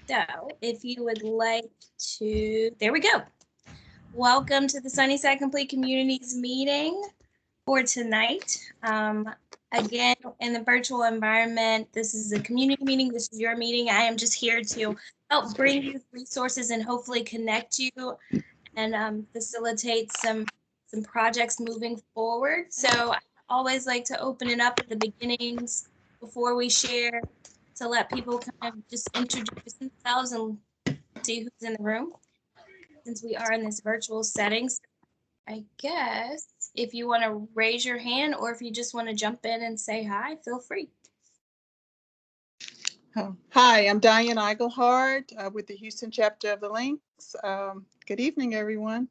So if you would like to, there we go. Welcome to the Sunnyside Complete Communities meeting for tonight. Again, in the virtual environment, this is a community meeting. This is your meeting. I am just here to help bring you resources and hopefully connect you and facilitate some projects moving forward. So I always like to open it up at the beginnings before we share to let people kind of just introduce themselves and see who's in the room since we are in this virtual setting. So I guess if you want to raise your hand or if you just want to jump in and say hi, feel free. Hi, I'm Diane Eigelhard with the Houston chapter of the Links. Good evening, everyone.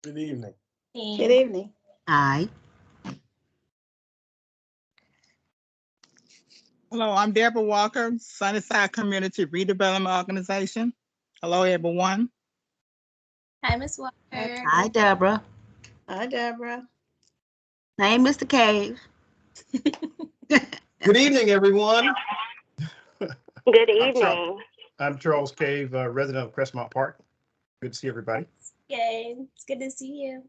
Good evening. Good evening. Hi. Hello, I'm Deborah Walker, Sunnyside Community Redevelopment Organization. Hello, everyone. Hi, Ms. Walker. Hi, Deborah. Hi, Deborah. Hey, Mr. Cave. Good evening, everyone. Good evening. I'm Charles Cave, resident of Crestmont Park. Good to see everybody. Yay, it's good to see you.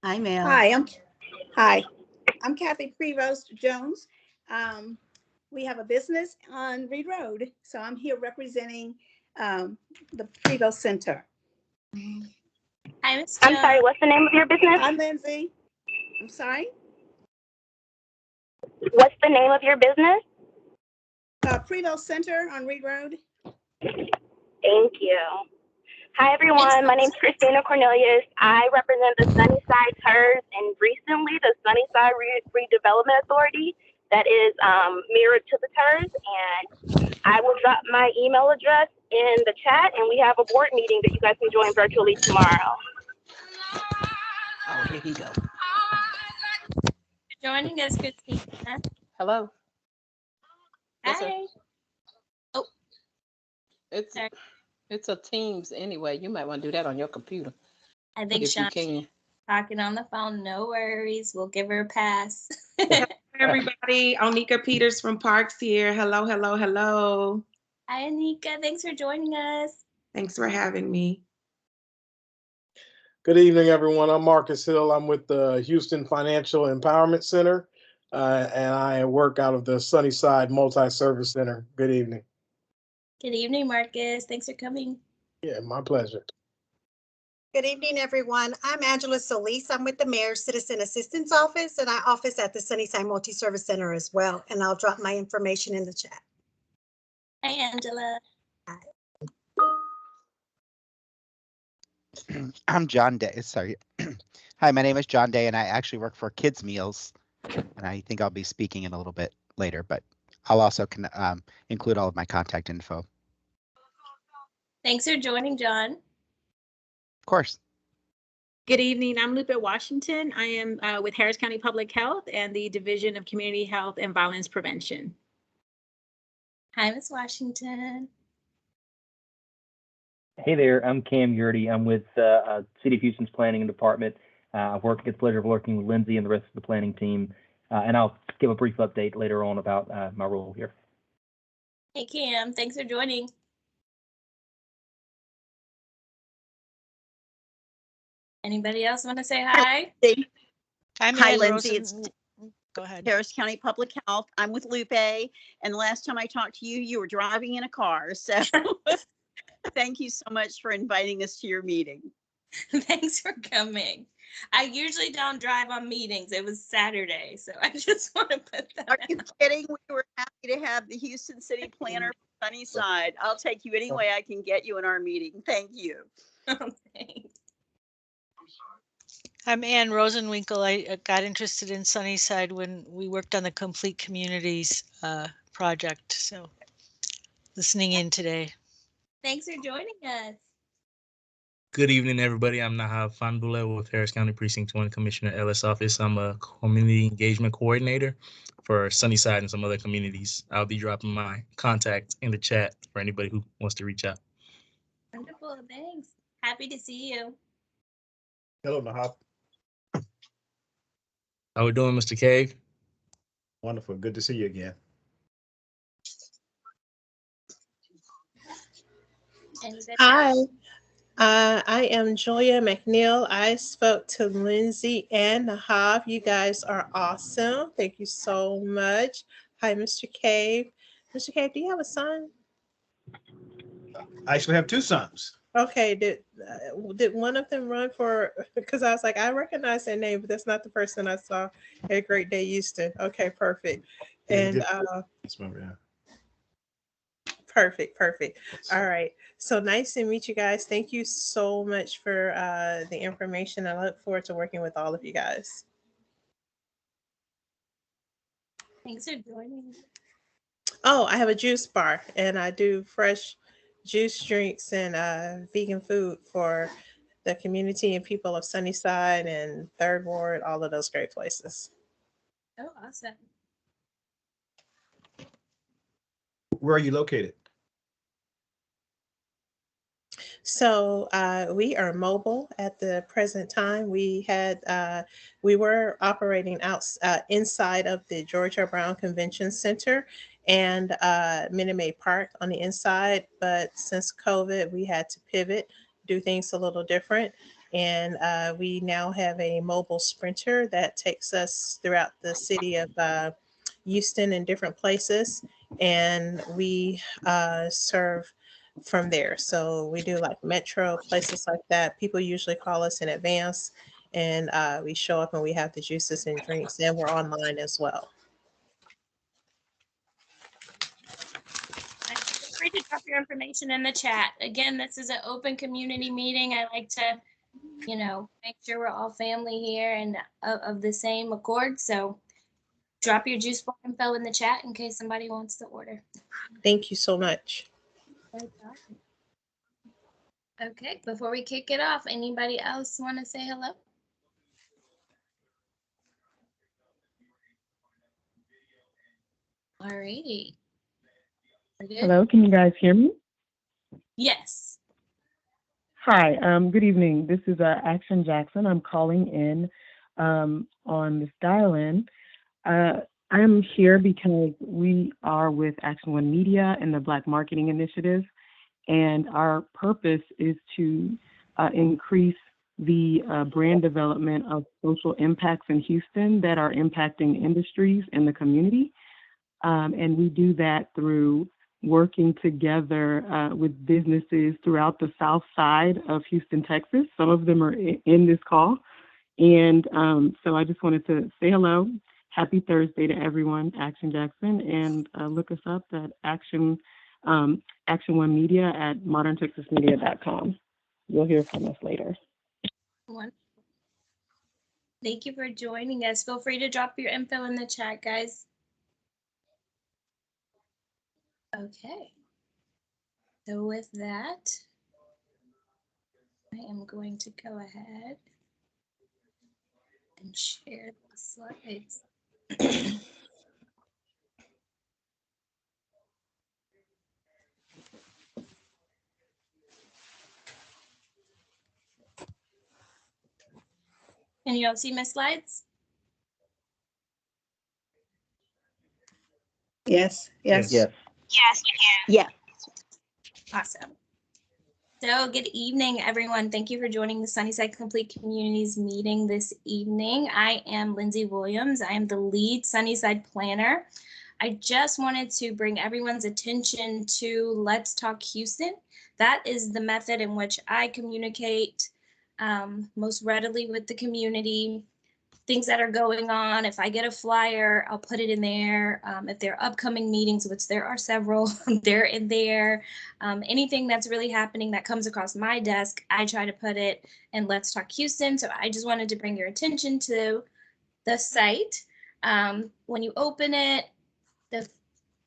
Hi, Mel. Hi, I'm Kathy Prevost Jones. We have a business on Reed Road, so I'm here representing the Prevost Center. Hi, Ms. I'm Jones. sorry, what's the name of your business? I'm Lindsay. I'm sorry. What's the name of your business? Prevost Center on Reed Road. Thank you. Hi, everyone. My name is Christina Cornelius. I represent the Sunnyside TERS and recently the Sunnyside Redevelopment Authority that is mirrored to the TERS. And I will drop my email address in the chat, and we have a board meeting that you guys can join virtually tomorrow. Oh, here you go. Joining us, Christina. Hello. Hi. Oh, sorry. It's a Teams anyway. You might want to do that on your computer I think if you Sean's can. talking on the phone. No worries. We'll give her a pass. Everybody, Onika Peters from Parks here. Hello, hello, hello. Hi, Anika. Thanks for joining us. Thanks for having me. Good evening, everyone. I'm Marcus Hill. I'm with the Houston Financial Empowerment Center, and I work out of the Sunnyside Multi-Service Center. Good evening. Good evening, Marcus. Thanks for coming. Yeah, my pleasure. Good evening, everyone. I'm Angela Solis. I'm with the Mayor's Citizen Assistance Office, and I office at the Sunnyside Multi-Service Center as well. And I'll drop my information in the chat. Hi, Angela. I'm John Day. Sorry. Hi, my name is John Day, and I actually work for Kids Meals. And I think I'll be speaking in a little bit later, but I'll also include all of my contact info. Thanks for joining, John. Of course. Good evening. I'm Lupe Washington. I am with Harris County Public Health and the Division of Community Health and Violence Prevention. Hi, Ms. Washington. Hey there, I'm Cam Yurdy. I'm with City of Houston's Planning Department. I've get the pleasure of working with Lindsay and the rest of the planning team, and I'll give a brief update later on about my role here. Hey, Cam. Thanks for joining. Anybody else want to say hi? Hi, Lindsay. Go ahead. Harris County Public Health. I'm with Lupe, and the last time I talked to you, you were driving in a car. So thank you so much for inviting us to your meeting. Thanks for coming. I usually don't drive on meetings. It was Saturday, so I just want to put that. Are you kidding? We were happy to have the Houston City Planner from Sunnyside. I'll take you any way I can get you in our meeting. Thank you. Thanks. I'm Ann Rosenwinkel. I got interested in Sunnyside when we worked on the Complete Communities project. So listening in today. Thanks for joining us. Good evening, everybody. I'm Nahab Fanbula with Harris County Precinct 1 Commissioner Ellis Office. I'm a community engagement coordinator for Sunnyside and some other communities. I'll be dropping my contact in the chat for anybody who wants to reach out. Wonderful. Thanks. Happy to see you. Hello, Nahab. How we doing, Mr. Cave? Wonderful. Good to see you again. Hi, I am Julia McNeil. I spoke to Lindsay and Nahab. You guys are awesome. Thank you so much. Hi, Mr. Cave. Mr. Cave, do you have a son? I actually have two sons. Okay, did one of them run for, because I was like, I recognize that name, but that's not the person I saw at Great Day Houston. Okay, perfect. And perfect. All right. So nice to meet you guys. Thank you so much for the information. I look forward to working with all of you guys. Thanks for joining. Oh, I have a juice bar and I do fresh juice drinks and vegan food for the community and people of Sunnyside and Third Ward, all of those great places. Oh, awesome. Where are you located? So we are mobile at the present time. We were operating inside of the Georgia Brown Convention Center and Minute Maid Park on the inside, but since COVID, we had to pivot, do things a little different. And we now have a mobile sprinter that takes us throughout the city of Houston and different places. And we serve from there. So we do like Metro, places like that. People usually call us in advance and we show up and we have the juices and drinks, and we're online as well. Feel free to drop your information in the chat. Again, this is an open community meeting. I like to, make sure we're all family here and of the same accord. So drop your juice bar info in the chat in case somebody wants to order. Thank you so much. Okay, before we kick it off, anybody else want to say hello? All righty. Hello, can you guys hear me? Yes. Hi, good evening. This is Action Jackson. I'm calling in on this dial-in. I'm here because we are with Action One Media and the Black Marketing Initiative, and our purpose is to increase the brand development of social impacts in Houston that are impacting industries in the community. And we do that through working together with businesses throughout the south side of Houston, Texas. Some of them are in this call. And so I just wanted to say hello. Happy Thursday to everyone, Action Jackson, and look us up at Action One Media at moderntexasmedia.com. You'll hear from us later. Thank you for joining us. Feel free to drop your info in the chat, guys. Okay. So with that, I am going to go ahead and share the slides. Can you all see my slides? Yes. Yes. Yes, we can. Yeah. Awesome. So good evening, everyone. Thank you for joining the Sunnyside Complete Communities meeting this evening. I am Lindsay Williams. I am the lead Sunnyside planner. I just wanted to bring everyone's attention to Let's Talk Houston. That is the method in which I communicate most readily with the community. Things that are going on. If I get a flyer, I'll put it in there. If there are upcoming meetings, which there are several, they're in there. Anything that's really happening that comes across my desk, I try to put it in Let's Talk Houston. So I just wanted to bring your attention to the site. When you open it, the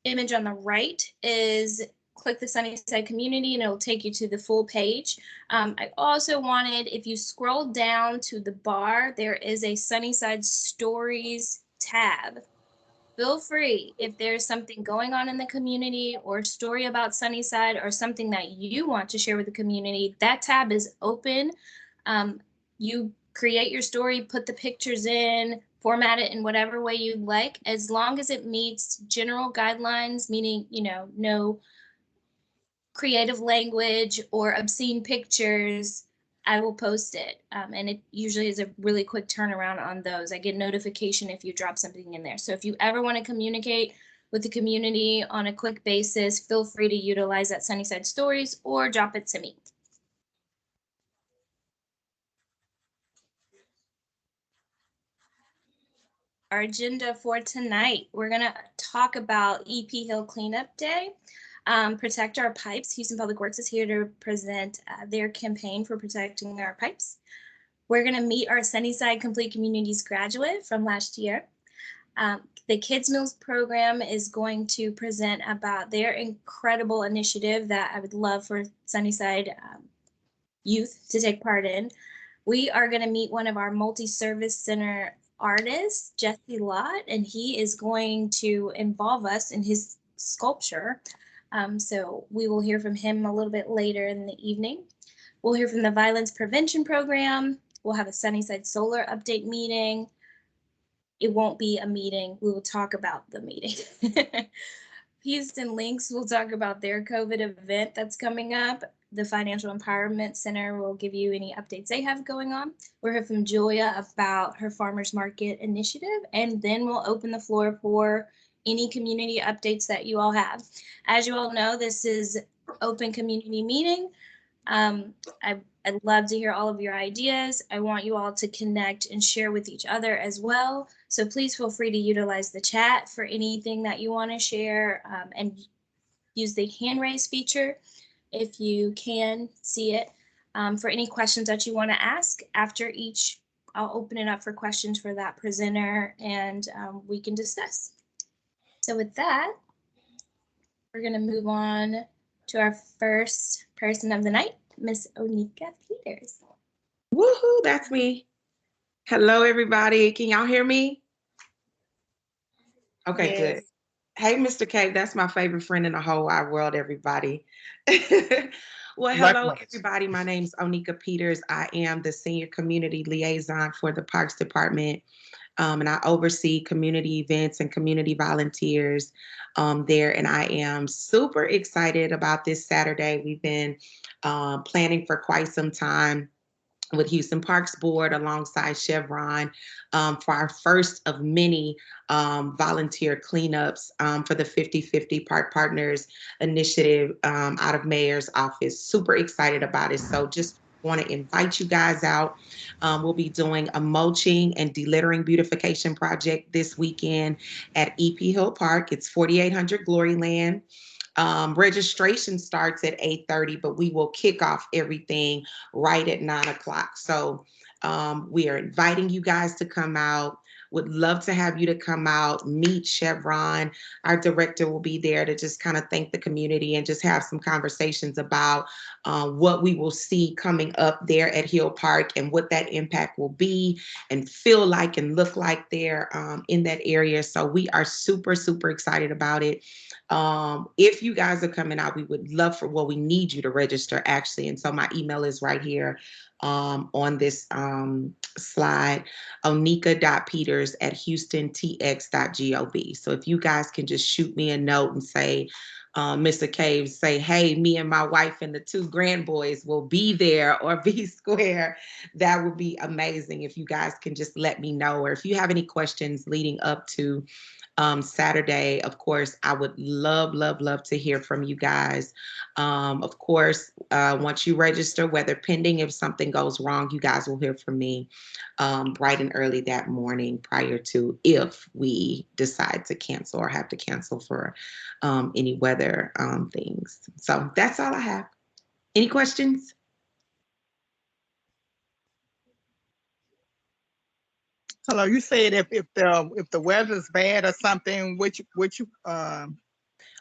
image on the right is click the Sunnyside community and it'll take you to the full page. I also wanted, if you scroll down to the bar, there is a Sunnyside Stories tab. Feel free, if there's something going on in the community or a story about Sunnyside or something that you want to share with the community, that tab is open. You create your story, put the pictures in, format it in whatever way you'd like, as long as it meets general guidelines, meaning, no creative language or obscene pictures, I will post it. And it usually is a really quick turnaround on those. I get notification if you drop something in there. So if you ever want to communicate with the community on a quick basis, feel free to utilize that Sunnyside Stories or drop it to me. Our agenda for tonight, we're going to talk about EP Hill Cleanup Day. Protect Our Pipes. Houston Public Works is here to present their campaign for protecting our pipes. We're going to meet our Sunnyside Complete Communities graduate from last year. The Kids Meals program is going to present about their incredible initiative that I would love for Sunnyside youth to take part in. We are going to meet one of our multi-service center artists, Jesse Lott, and he is going to involve us in his sculpture. So we will hear from him a little bit later in the evening. We'll hear from the Violence Prevention Program. We'll have a Sunnyside Solar update meeting. It won't be a meeting. We will talk about the meeting. Houston Links will talk about their COVID event that's coming up. The Financial Empowerment Center will give you any updates they have going on. We'll hear from Julia about her farmers market initiative, and then we'll open the floor for any community updates that you all have. As you all know, this is open community meeting. I'd love to hear all of your ideas. I want you all to connect and share with each other as well. So please feel free to utilize the chat for anything that you want to share, and use the hand raise feature if you can see it, for any questions that you want to ask. After each, I'll open it up for questions for that presenter, and we can discuss. So with that, we're going to move on to our first person of the night, Miss Onika Peters. Woohoo, that's me. Hello, everybody. Can y'all hear me? Okay, Yes. good. Hey, Mr. K, that's my favorite friend in the whole wide world, everybody. Well, hello, Likewise. everybody. My name is Onika Peters. I am the Senior Community Liaison for the Parks Department, and I oversee community events and community volunteers there, and I am super excited about this Saturday. We've been planning for quite some time with Houston Parks Board alongside Chevron for our first of many volunteer cleanups for the 50-50 Park Partners initiative out of Mayor's office. Super excited about it. So just want to invite you guys out. We'll be doing a mulching and delittering beautification project this weekend at EP Hill Park. It's 4800 Glory Land. Registration starts at 8:30, but we will kick off everything right at 9 o'clock. So we are inviting you guys to come out. Would love to have you to come out, meet Chevron. Our director will be there to just kind of thank the community and just have some conversations about what we will see coming up there at Hill Park and what that impact will be and feel like and look like there in that area. So we are super, super excited about it. If you guys are coming out, we would love for, well, we need you to register actually. And so my email is right here on this slide, onika.peters@houstontx.gov. So if you guys can just shoot me a note and say, Mr. Caves, say, hey, me and my wife and the 2 grandboys will be there or be square, that would be amazing if you guys can just let me know. Or if you have any questions leading up to Saturday, of course, I would love, love, love to hear from you guys. Of course, once you register, weather pending, if something goes wrong, you guys will hear from me bright and early that morning prior to, if we decide to cancel or have to cancel for any weather things. So that's all I have. Any questions? Hello, you said if the weather's bad or something, which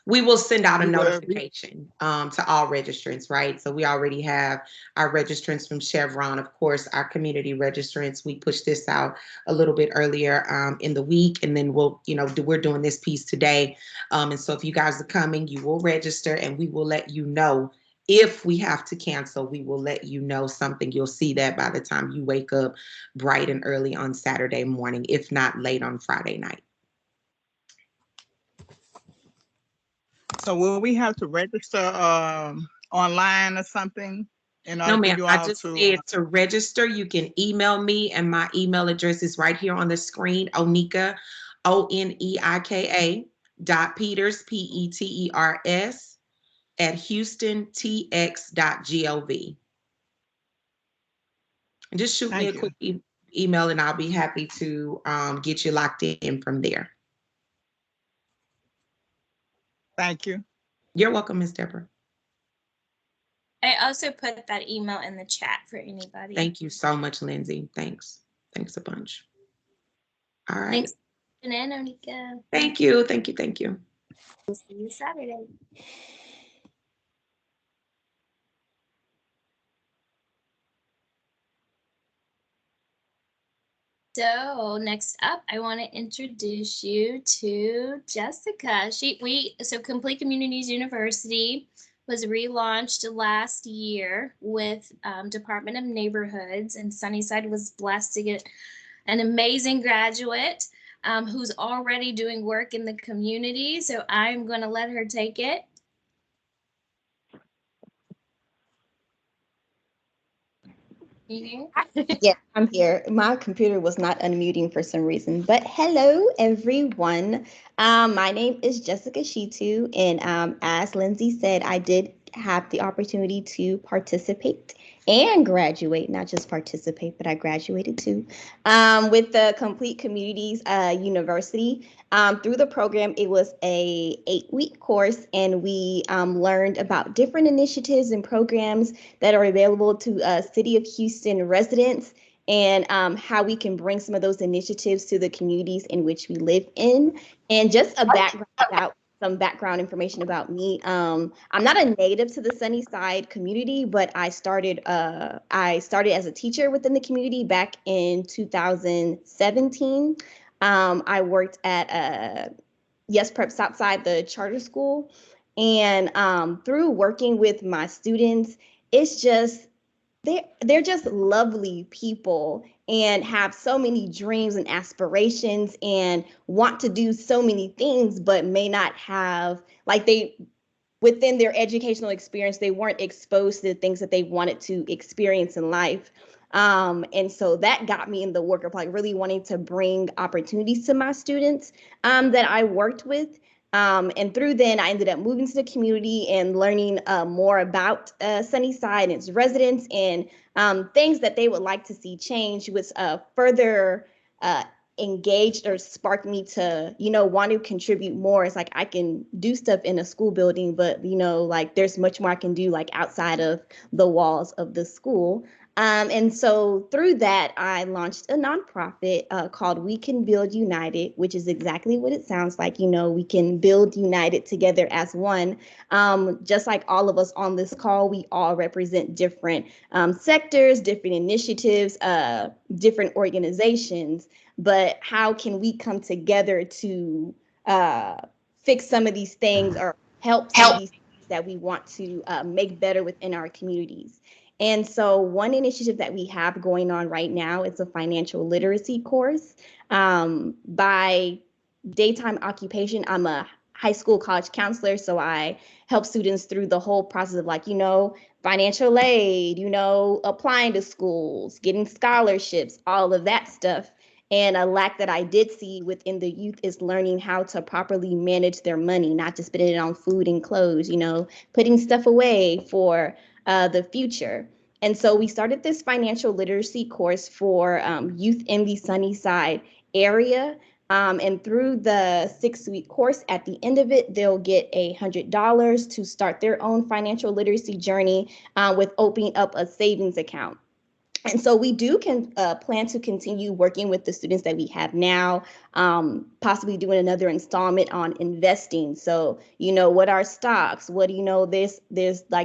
we will send out a you will- notification to all registrants, right? So we already have our registrants from Chevron, of course, our community registrants. We pushed this out a little bit earlier in the week, and then we'll, we're doing this piece today. And so if you guys are coming, you will register, and we will let you know. If we have to cancel, we will let you know something. You'll see that by the time you wake up bright and early on Saturday morning, if not late on Friday night. So will we have to register online or something in No, order for ma'am. you I all just to? said to register, you can email me, and my email address is right here on the screen. Onika, ONEIKA .Peters PETERS at HoustonTX.gov. And just shoot me a quick email, and I'll be happy to get you locked in from there. Thank you. You're welcome, Ms. Deborah. I also put that email in the chat for anybody. Thank you so much, Lindsay. Thanks. Thanks a bunch. All right. Thanks for tuning in, Onika. Thank you. Thank you. Thank you. We'll see you Saturday. So next up, I want to introduce you to Jessica. So Complete Communities University was relaunched last year with Department of Neighborhoods, and Sunnyside was blessed to get an amazing graduate who's already doing work in the community. So I'm going to let her take it. Yeah, I'm here. My computer was not unmuting for some reason, but hello, everyone. My name is Jessica Shitu, and as Lindsay said, I did have the opportunity to participate and graduate, not just participate, but I graduated too, with the Complete Communities University. Through the program, it was a 8-week course, and we learned about different initiatives and programs that are available to City of Houston residents, and how we can bring some of those initiatives to the communities in which we live in. And just some background information about me. I'm not a native to the Sunnyside community, but I started as a teacher within the community back in 2017. I worked at Yes Prep Southside, the charter school. And through working with my students, it's just, they're just lovely people and have so many dreams and aspirations and want to do so many things, but may not have, within their educational experience, they weren't exposed to the things that they wanted to experience in life. And so that got me in the work of really wanting to bring opportunities to my students that I worked with. And through then, I ended up moving to the community and learning more about Sunnyside and its residents and things that they would like to see change, was further engaged or sparked me to, want to contribute more. It's like I can do stuff in a school building, but, there's much more I can do outside of the walls of the school. And so through that, I launched a nonprofit called We Can Build United, which is exactly what it sounds like. We can build united together as one. Just like all of us on this call, we all represent different sectors, different initiatives, different organizations. But how can we come together to fix some of these things or help some of these things that we want to make better within our communities? And so one initiative that we have going on right now is a financial literacy course. By daytime occupation, I'm a high school college counselor, so I help students through the whole process of financial aid, applying to schools, getting scholarships, all of that stuff. And a lack that I did see within the youth is learning how to properly manage their money, not just spending it on food and clothes, putting stuff away for the future. And so we started this financial literacy course for youth in the Sunnyside area. And through the 6-week course, at the end of it, they'll get $100 to start their own financial literacy journey with opening up a savings account. And so we do plan to continue working with the students that we have now, possibly doing another installment on investing. So, what are stocks? What do you know? There's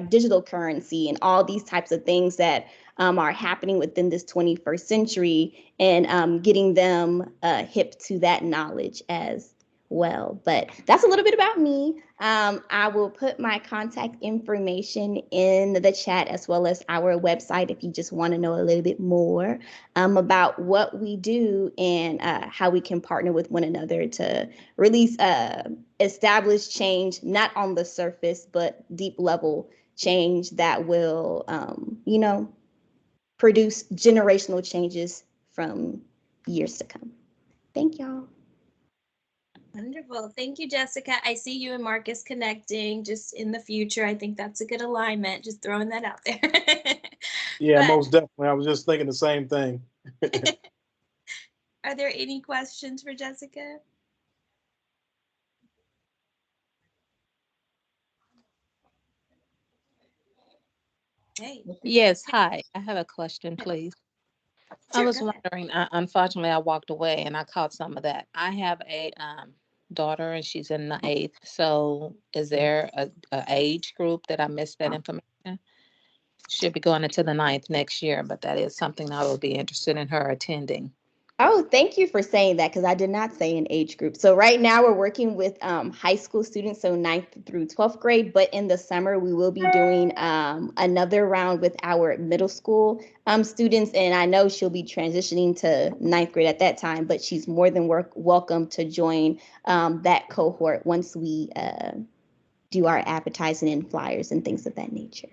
digital currency and all these types of things that are happening within this 21st century, and getting them hip to that knowledge as well. But that's a little bit about me. I will put my contact information in the chat as well as our website if you just want to know a little bit more about what we do and how we can partner with one another to really establish change, not on the surface, but deep level change that will, produce generational changes from years to come. Thank y'all. Wonderful. Thank you, Jessica. I see you and Marcus connecting just in the future. I think that's a good alignment. Just throwing that out there. Yeah, most definitely. I was just thinking the same thing. Are there any questions for Jessica? Hey. Yes, hi. I have a question, please. I Sure, was go ahead. wondering, unfortunately, I walked away and I caught some of that. I have a daughter and she's in the 8th. So is there a age group that I missed that information? She'll be going into the 9th next year, but that is something I would be interested in her attending. Oh, thank you for saying that because I did not say an age group. So right now we're working with high school students, so 9th through 12th grade. But in the summer, we will be doing another round with our middle school students. And I know she'll be transitioning to 9th grade at that time, but she's more than welcome to join that cohort once we do our advertising and flyers and things of that nature.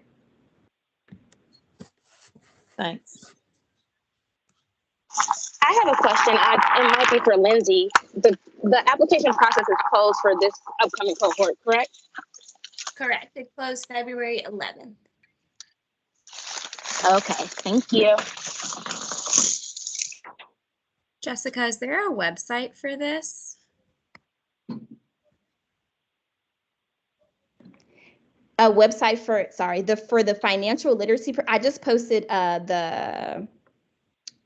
Thanks. I have a question. It might be for Lindsay. The application process is closed for this upcoming cohort, correct? Correct. It closed February 11th. Okay, thank you. Jessica, is there a website for this? A website for the financial literacy. I just posted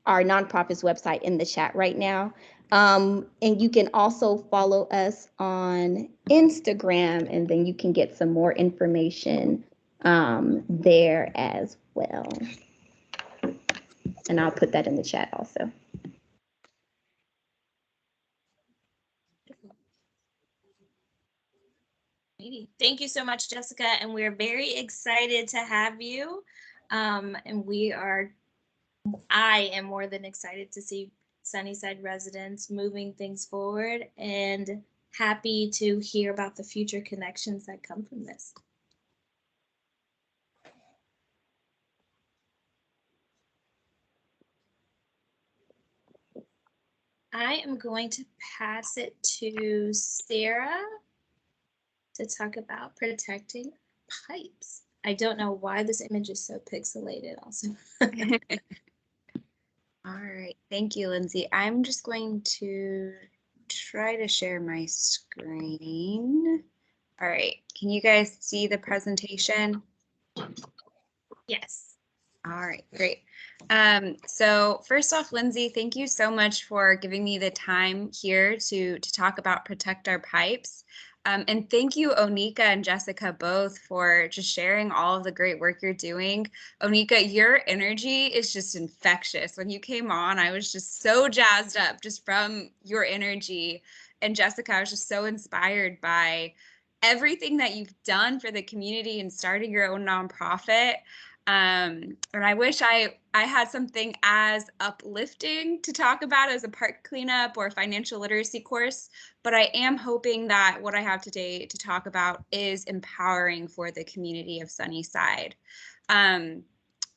our nonprofit's website in the chat right now. And you can also follow us on Instagram, and then you can get some more information there as well. And I'll put that in the chat also. Thank you so much, Jessica. And we're very excited to have you. And I am more than excited to see Sunnyside residents moving things forward and happy to hear about the future connections that come from this. I am going to pass it to Sarah to talk about protecting pipes. I don't know why this image is so pixelated also. All right, thank you, Lindsay. I'm just going to try to share my screen. All right, can you guys see the presentation? Yes. All right, great. So first off, Lindsay, thank you so much for giving me the time here to talk about Protect Our Pipes. And thank you, Onika and Jessica, both for just sharing all of the great work you're doing. Onika, your energy is just infectious. When you came on, I was just so jazzed up just from your energy. And Jessica, I was just so inspired by everything that you've done for the community and starting your own nonprofit. And I wish I had something as uplifting to talk about as a park cleanup or financial literacy course, but I am hoping that what I have today to talk about is empowering for the community of Sunnyside. A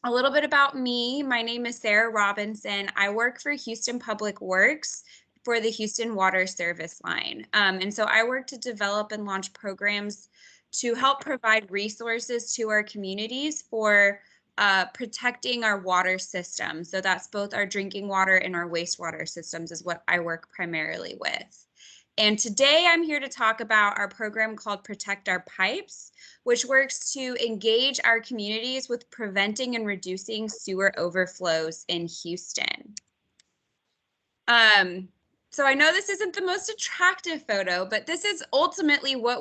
little bit about me. My name is Sarah Robinson. I work for Houston Public Works for the Houston Water Service Line. And so I work to develop and launch programs to help provide resources to our communities for protecting our water system. So that's both our drinking water and our wastewater systems is what I work primarily with. And today I'm here to talk about our program called Protect Our Pipes, which works to engage our communities with preventing and reducing sewer overflows in Houston. So I know this isn't the most attractive photo, but this is ultimately what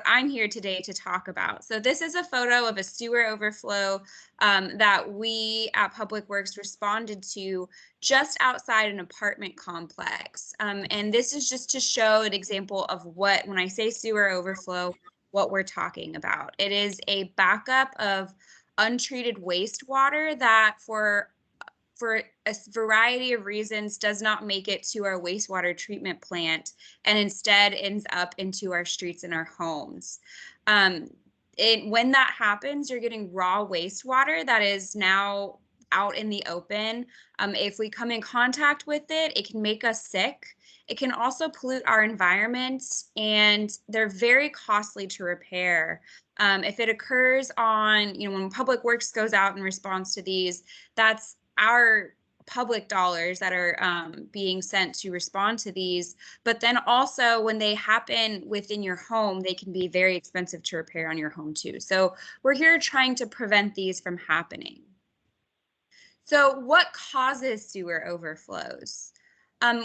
I'm here today to talk about. So this is a photo of a sewer overflow that we at Public Works responded to just outside an apartment complex. And this is just to show an example of what, when I say sewer overflow, what we're talking about. It is a backup of untreated wastewater that for a variety of reasons does not make it to our wastewater treatment plant and instead ends up into our streets and our homes. When that happens, you're getting raw wastewater that is now out in the open. If we come in contact with it, it can make us sick. It can also pollute our environment, and they're very costly to repair. If it occurs on, when Public Works goes out in response to these, that's our public dollars that are being sent to respond to these. But then also when they happen within your home, they can be very expensive to repair on your home too. So we're here trying to prevent these from happening. So what causes sewer overflows?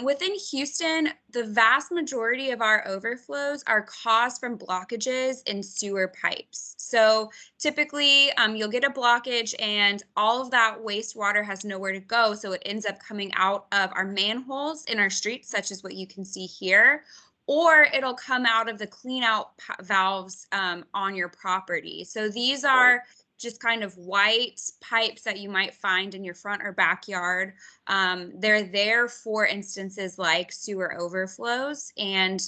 Within Houston, the vast majority of our overflows are caused from blockages in sewer pipes. So typically you'll get a blockage and all of that wastewater has nowhere to go. So it ends up coming out of our manholes in our streets, such as what you can see here, or it'll come out of the clean out valves on your property. So these are just kind of white pipes that you might find in your front or backyard. They're there for instances like sewer overflows, and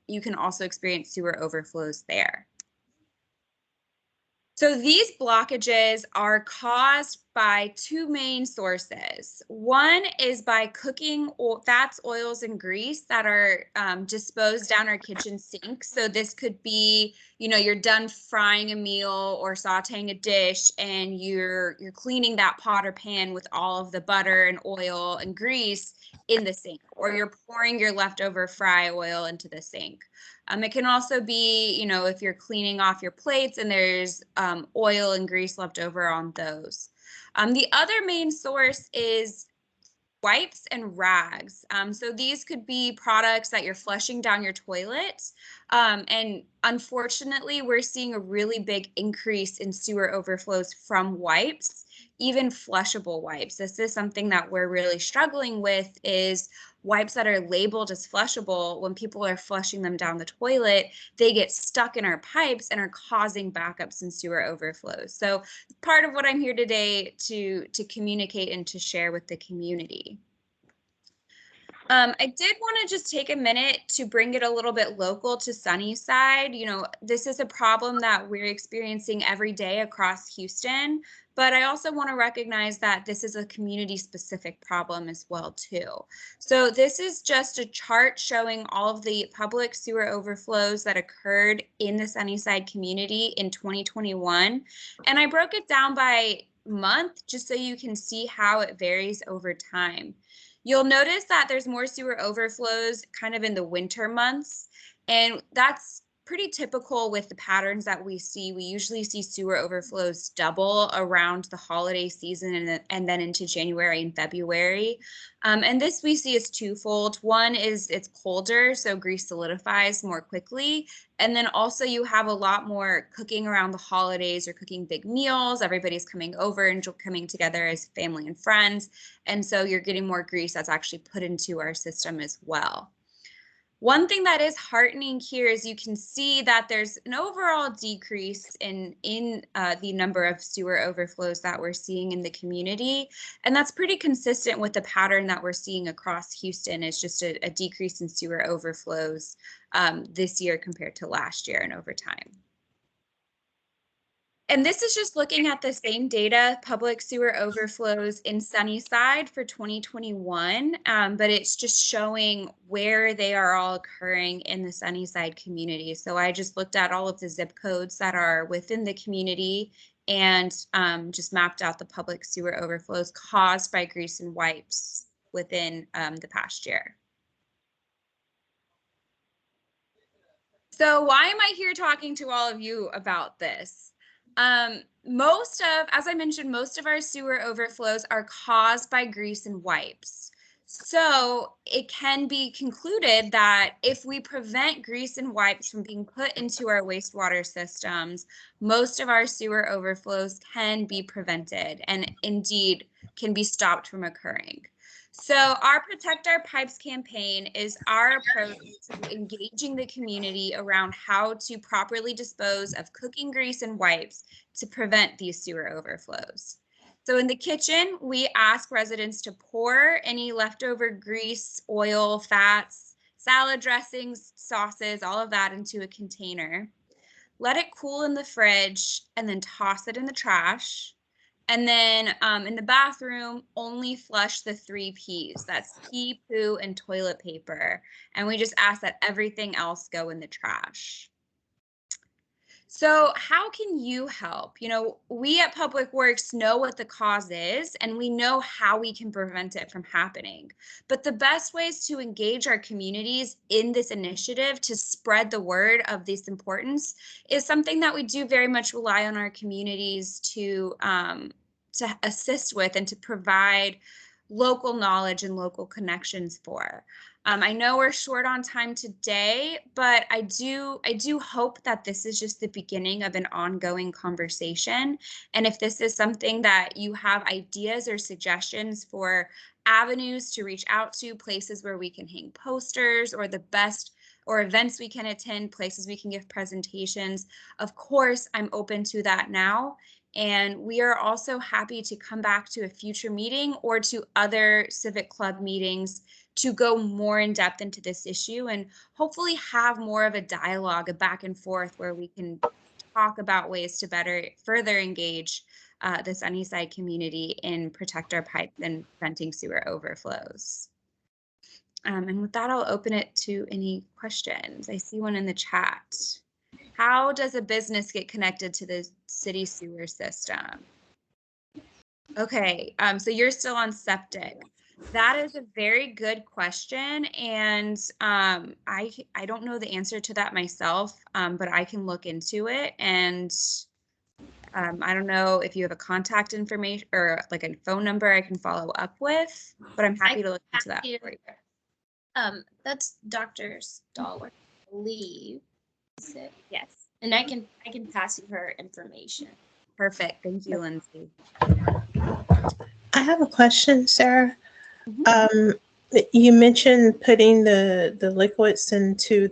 you can also experience sewer overflows there. So these blockages are caused by two main sources. One is by cooking fats, oils, and grease that are disposed down our kitchen sink. So this could be, you're done frying a meal or sauteing a dish, and you're cleaning that pot or pan with all of the butter and oil and grease in the sink, or you're pouring your leftover fry oil into the sink. It can also be, if you're cleaning off your plates and there's oil and grease left over on those. The other main source is wipes and rags. So these could be products that you're flushing down your toilet. And unfortunately, we're seeing a really big increase in sewer overflows from wipes, even flushable wipes. This is something that we're really struggling with, is wipes that are labeled as flushable. When people are flushing them down the toilet, they get stuck in our pipes and are causing backups and sewer overflows. So part of what I'm here today to communicate and to share with the community. I did want to just take a minute to bring it a little bit local to Sunnyside. This is a problem that we're experiencing every day across Houston, but I also want to recognize that this is a community-specific problem as well, too. So this is just a chart showing all of the public sewer overflows that occurred in the Sunnyside community in 2021. And I broke it down by month just so you can see how it varies over time. You'll notice that there's more sewer overflows kind of in the winter months, and that's pretty typical with the patterns that we see. We usually see sewer overflows double around the holiday season and then into January and February. And this we see is twofold. One is it's colder, so grease solidifies more quickly. And then also you have a lot more cooking around the holidays or cooking big meals. Everybody's coming over and coming together as family and friends. And so you're getting more grease that's actually put into our system as well. One thing that is heartening here is you can see that there's an overall decrease in the number of sewer overflows that we're seeing in the community. And that's pretty consistent with the pattern that we're seeing across Houston. Is just a decrease in sewer overflows this year compared to last year and over time. And this is just looking at the same data, public sewer overflows in Sunnyside for 2021, but it's just showing where they are all occurring in the Sunnyside community. So I just looked at all of the zip codes that are within the community and just mapped out the public sewer overflows caused by grease and wipes within the past year. So why am I here talking to all of you about this? As I mentioned, most of our sewer overflows are caused by grease and wipes. So it can be concluded that if we prevent grease and wipes from being put into our wastewater systems, most of our sewer overflows can be prevented and indeed can be stopped from occurring. So our Protect Our Pipes campaign is our approach to engaging the community around how to properly dispose of cooking grease and wipes to prevent these sewer overflows. So in the kitchen, we ask residents to pour any leftover grease, oil, fats, salad dressings, sauces, all of that into a container. Let it cool in the fridge and then toss it in the trash. And then in the bathroom, only flush the 3 Ps. That's pee, poo, and toilet paper. And we just ask that everything else go in the trash. So how can you help? You know, we at Public Works know what the cause is and we know how we can prevent it from happening. But the best ways to engage our communities in this initiative to spread the word of this importance is something that we do very much rely on our communities to assist with and to provide local knowledge and local connections for. I know we're short on time today, but I do hope that this is just the beginning of an ongoing conversation. And if this is something that you have ideas or suggestions for avenues to reach out to, places where we can hang posters or the best or events we can attend, places we can give presentations, of course, I'm open to that now. And we are also happy to come back to a future meeting or to other civic club meetings to go more in depth into this issue and hopefully have more of a dialogue, a back and forth where we can talk about ways to further engage the Sunnyside community in Protect Our Pipes and preventing sewer overflows. And with that, I'll open it to any questions. I see one in the chat. How does a business get connected to the city sewer system? Okay, so you're still on septic. That is a very good question, and I don't know the answer to that myself, but I can look into it. And I don't know if you have a contact information or like a phone number I can follow up with, but I'm happy to look into that for you. That's Dr. Stallworth, I believe. Yes, and I can pass you her information. Perfect. Thank you, Lindsay. I have a question, Sarah. You mentioned putting the liquids into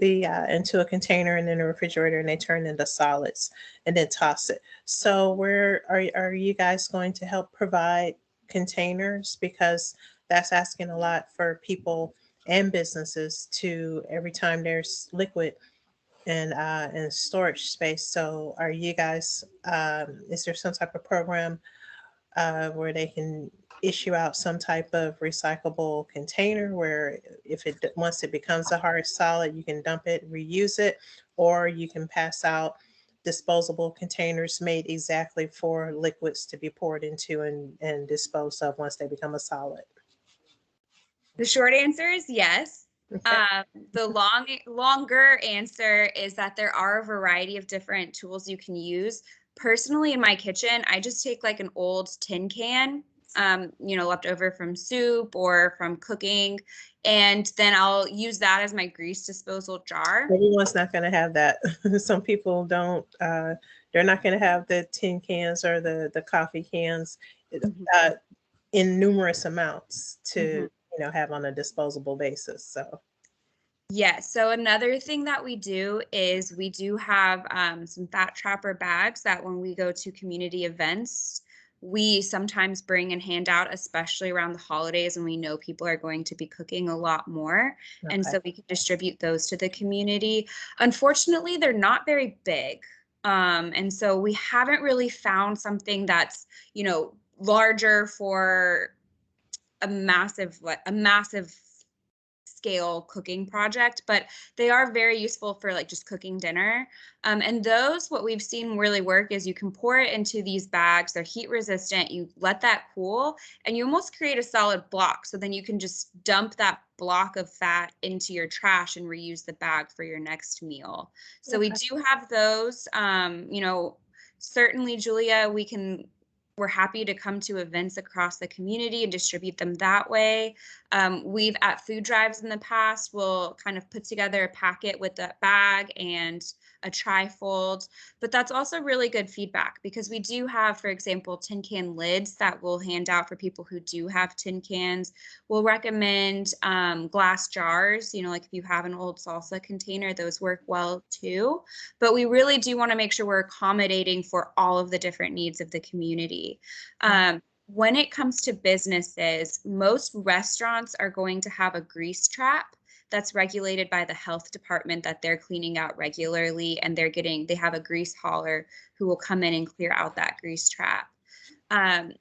a container and in a refrigerator, and they turn into solids, and then toss it. So where are you guys going to help provide containers? Because that's asking a lot for people and businesses to every time there's liquid and storage space. So are you guys? Is there some type of program where they can issue out some type of recyclable container where once it becomes a hard solid, you can dump it, reuse it, or you can pass out disposable containers made exactly for liquids to be poured into and disposed of once they become a solid? The short answer is yes. The longer answer is that there are a variety of different tools you can use. Personally, in my kitchen, I just take like an old tin can, left over from soup or from cooking, and then I'll use that as my grease disposal jar. Everyone's not going to have that. Some people don't. They're not going to have the tin cans or the coffee cans in numerous amounts to have on a disposable basis. So. Yeah, so another thing that we do is we do have some fat trapper bags that when we go to community events, we sometimes bring and hand out, especially around the holidays when we know people are going to be cooking a lot more. Okay. And so we can distribute those to the community. Unfortunately, they're not very big. And so we haven't really found something that's, larger for a massive scale cooking project, but they are very useful for like just cooking dinner. And those, what we've seen really work is you can pour it into these bags. They're heat resistant. You let that cool and you almost create a solid block. So then you can just dump that block of fat into your trash and reuse the bag for your next meal. So we do have those, certainly, Julia, we can we're happy to come to events across the community and distribute them that way. We've at food drives in the past, we'll kind of put together a packet with a bag and a trifold, but that's also really good feedback because we do have, for example, tin can lids that we'll hand out for people who do have tin cans. We'll recommend glass jars, you know, like if you have an old salsa container, those work well too. But we really do want to make sure we're accommodating for all of the different needs of the community. When it comes to businesses, most restaurants are going to have a grease trap that's regulated by the health department that they're cleaning out regularly, and they have a grease hauler who will come in and clear out that grease trap.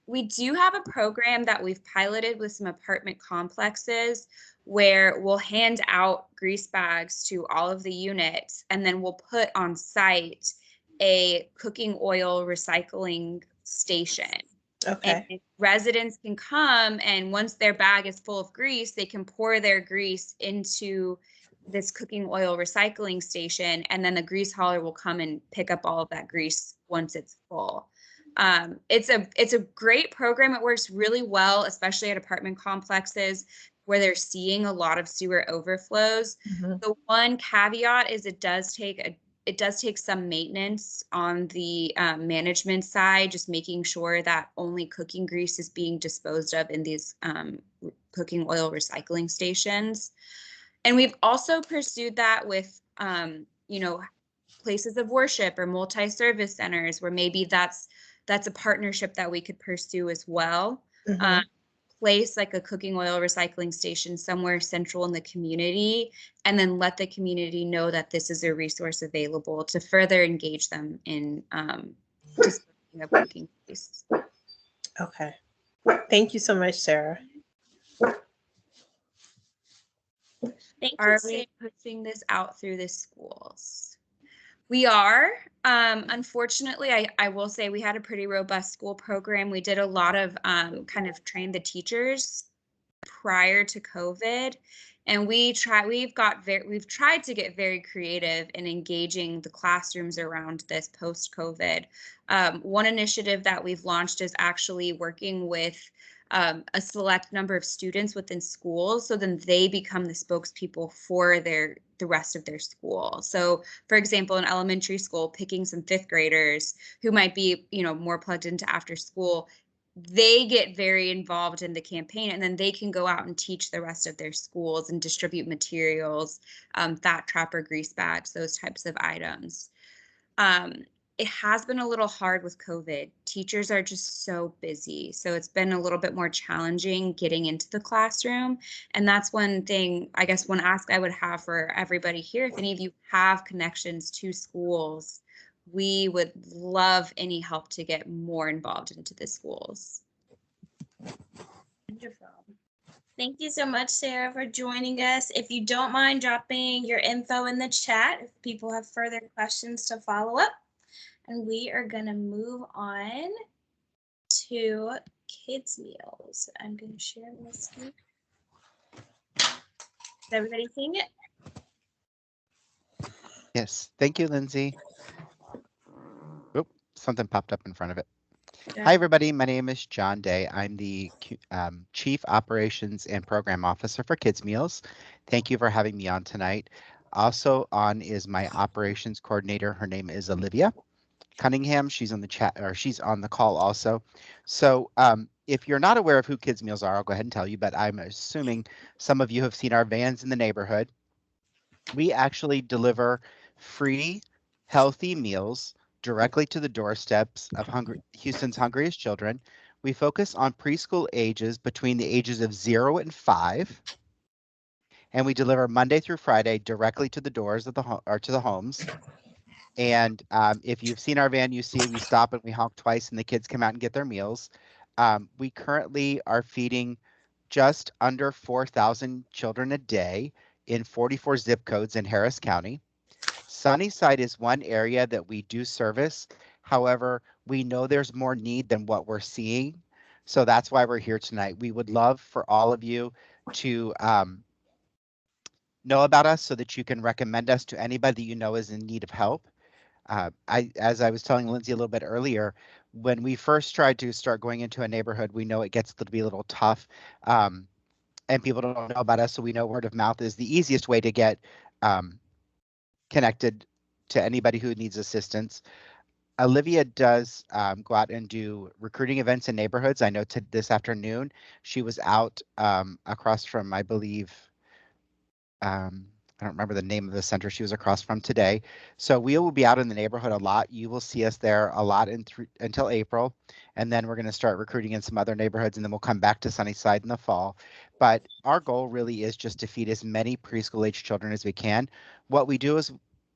We do have a program that we've piloted with some apartment complexes where we'll hand out grease bags to all of the units, and then we'll put on site a cooking oil recycling station. Okay. And residents can come, and once their bag is full of grease, they can pour their grease into this cooking oil recycling station, and then the grease hauler will come and pick up all of that grease once it's full. It's a great program. It works really well, especially at apartment complexes where they're seeing a lot of sewer overflows. The one caveat is it does take some maintenance on the management side, just making sure that only cooking grease is being disposed of in these cooking oil recycling stations. And we've also pursued that with, you know, places of worship or multi-service centers where maybe that's a partnership that we could pursue as well. Place like a cooking oil recycling station somewhere central in the community, and then let the community know that this is a resource available to further engage them in disposing of cooking grease. Okay. Thank you so much, Sarah. Are we pushing this out through the schools? We are. Unfortunately, I will say we had a pretty robust school program. We did a lot of kind of train the teachers prior to COVID, and we've tried to get very creative in engaging the classrooms around this post-COVID. One initiative that we've launched is actually working with a select number of students within schools, so then they become the spokespeople for the rest of their school. So, for example, in elementary school, picking some fifth graders who might be, you know, more plugged into after school, they get very involved in the campaign, and then they can go out and teach the rest of their schools and distribute materials, fat trap or grease bags, those types of items. It has been a little hard with COVID. Teachers are just so busy. So it's been a little bit more challenging getting into the classroom. And that's one thing, I guess, one ask I would have for everybody here. If any of you have connections to schools, we would love any help to get more involved into the schools. Wonderful. Thank you so much, Sarah, for joining us. If you don't mind dropping your info in the chat, if people have further questions to follow up. And we are going to move on to kids' meals. I'm going to share my screen. Is everybody seeing it? Yes, thank you, Lindsay. Oop, something popped up in front of it. Yeah. Hi, everybody. My name is John Day. I'm the Chief Operations and Program Officer for Kids Meals. Thank you for having me on tonight. Also on is my operations coordinator. Her name is Olivia Cunningham. She's on the chat, or she's on the call also. So if you're not aware of who Kids Meals are, I'll go ahead and tell you, but I'm assuming some of you have seen our vans in the neighborhood. We actually deliver free, healthy meals directly to the doorsteps of Houston's hungriest children. We focus on preschool ages between the ages of 0 and 5. And we deliver Monday through Friday directly to the doors of to the homes. And if you've seen our van, you see we stop and we honk twice and the kids come out and get their meals. We currently are feeding just under 4,000 children a day in 44 zip codes in Harris County. Sunnyside is one area that we do service. However, we know there's more need than what we're seeing. So that's why we're here tonight. We would love for all of you to know about us so that you can recommend us to anybody that you know is in need of help. As I was telling Lindsay a little bit earlier, when we first tried to start going into a neighborhood, we know it gets to be a little tough, and people don't know about us, so we know word of mouth is the easiest way to get connected to anybody who needs assistance. Olivia does go out and do recruiting events in neighborhoods. I know this afternoon she was out across from, I believe, I don't remember the name of the center she was across from today. So we will be out in the neighborhood a lot. You will see us there a lot until April. And then we're going to start recruiting in some other neighborhoods, and then we'll come back to Sunnyside in the fall. But our goal really is just to feed as many preschool age children as we can. What we do is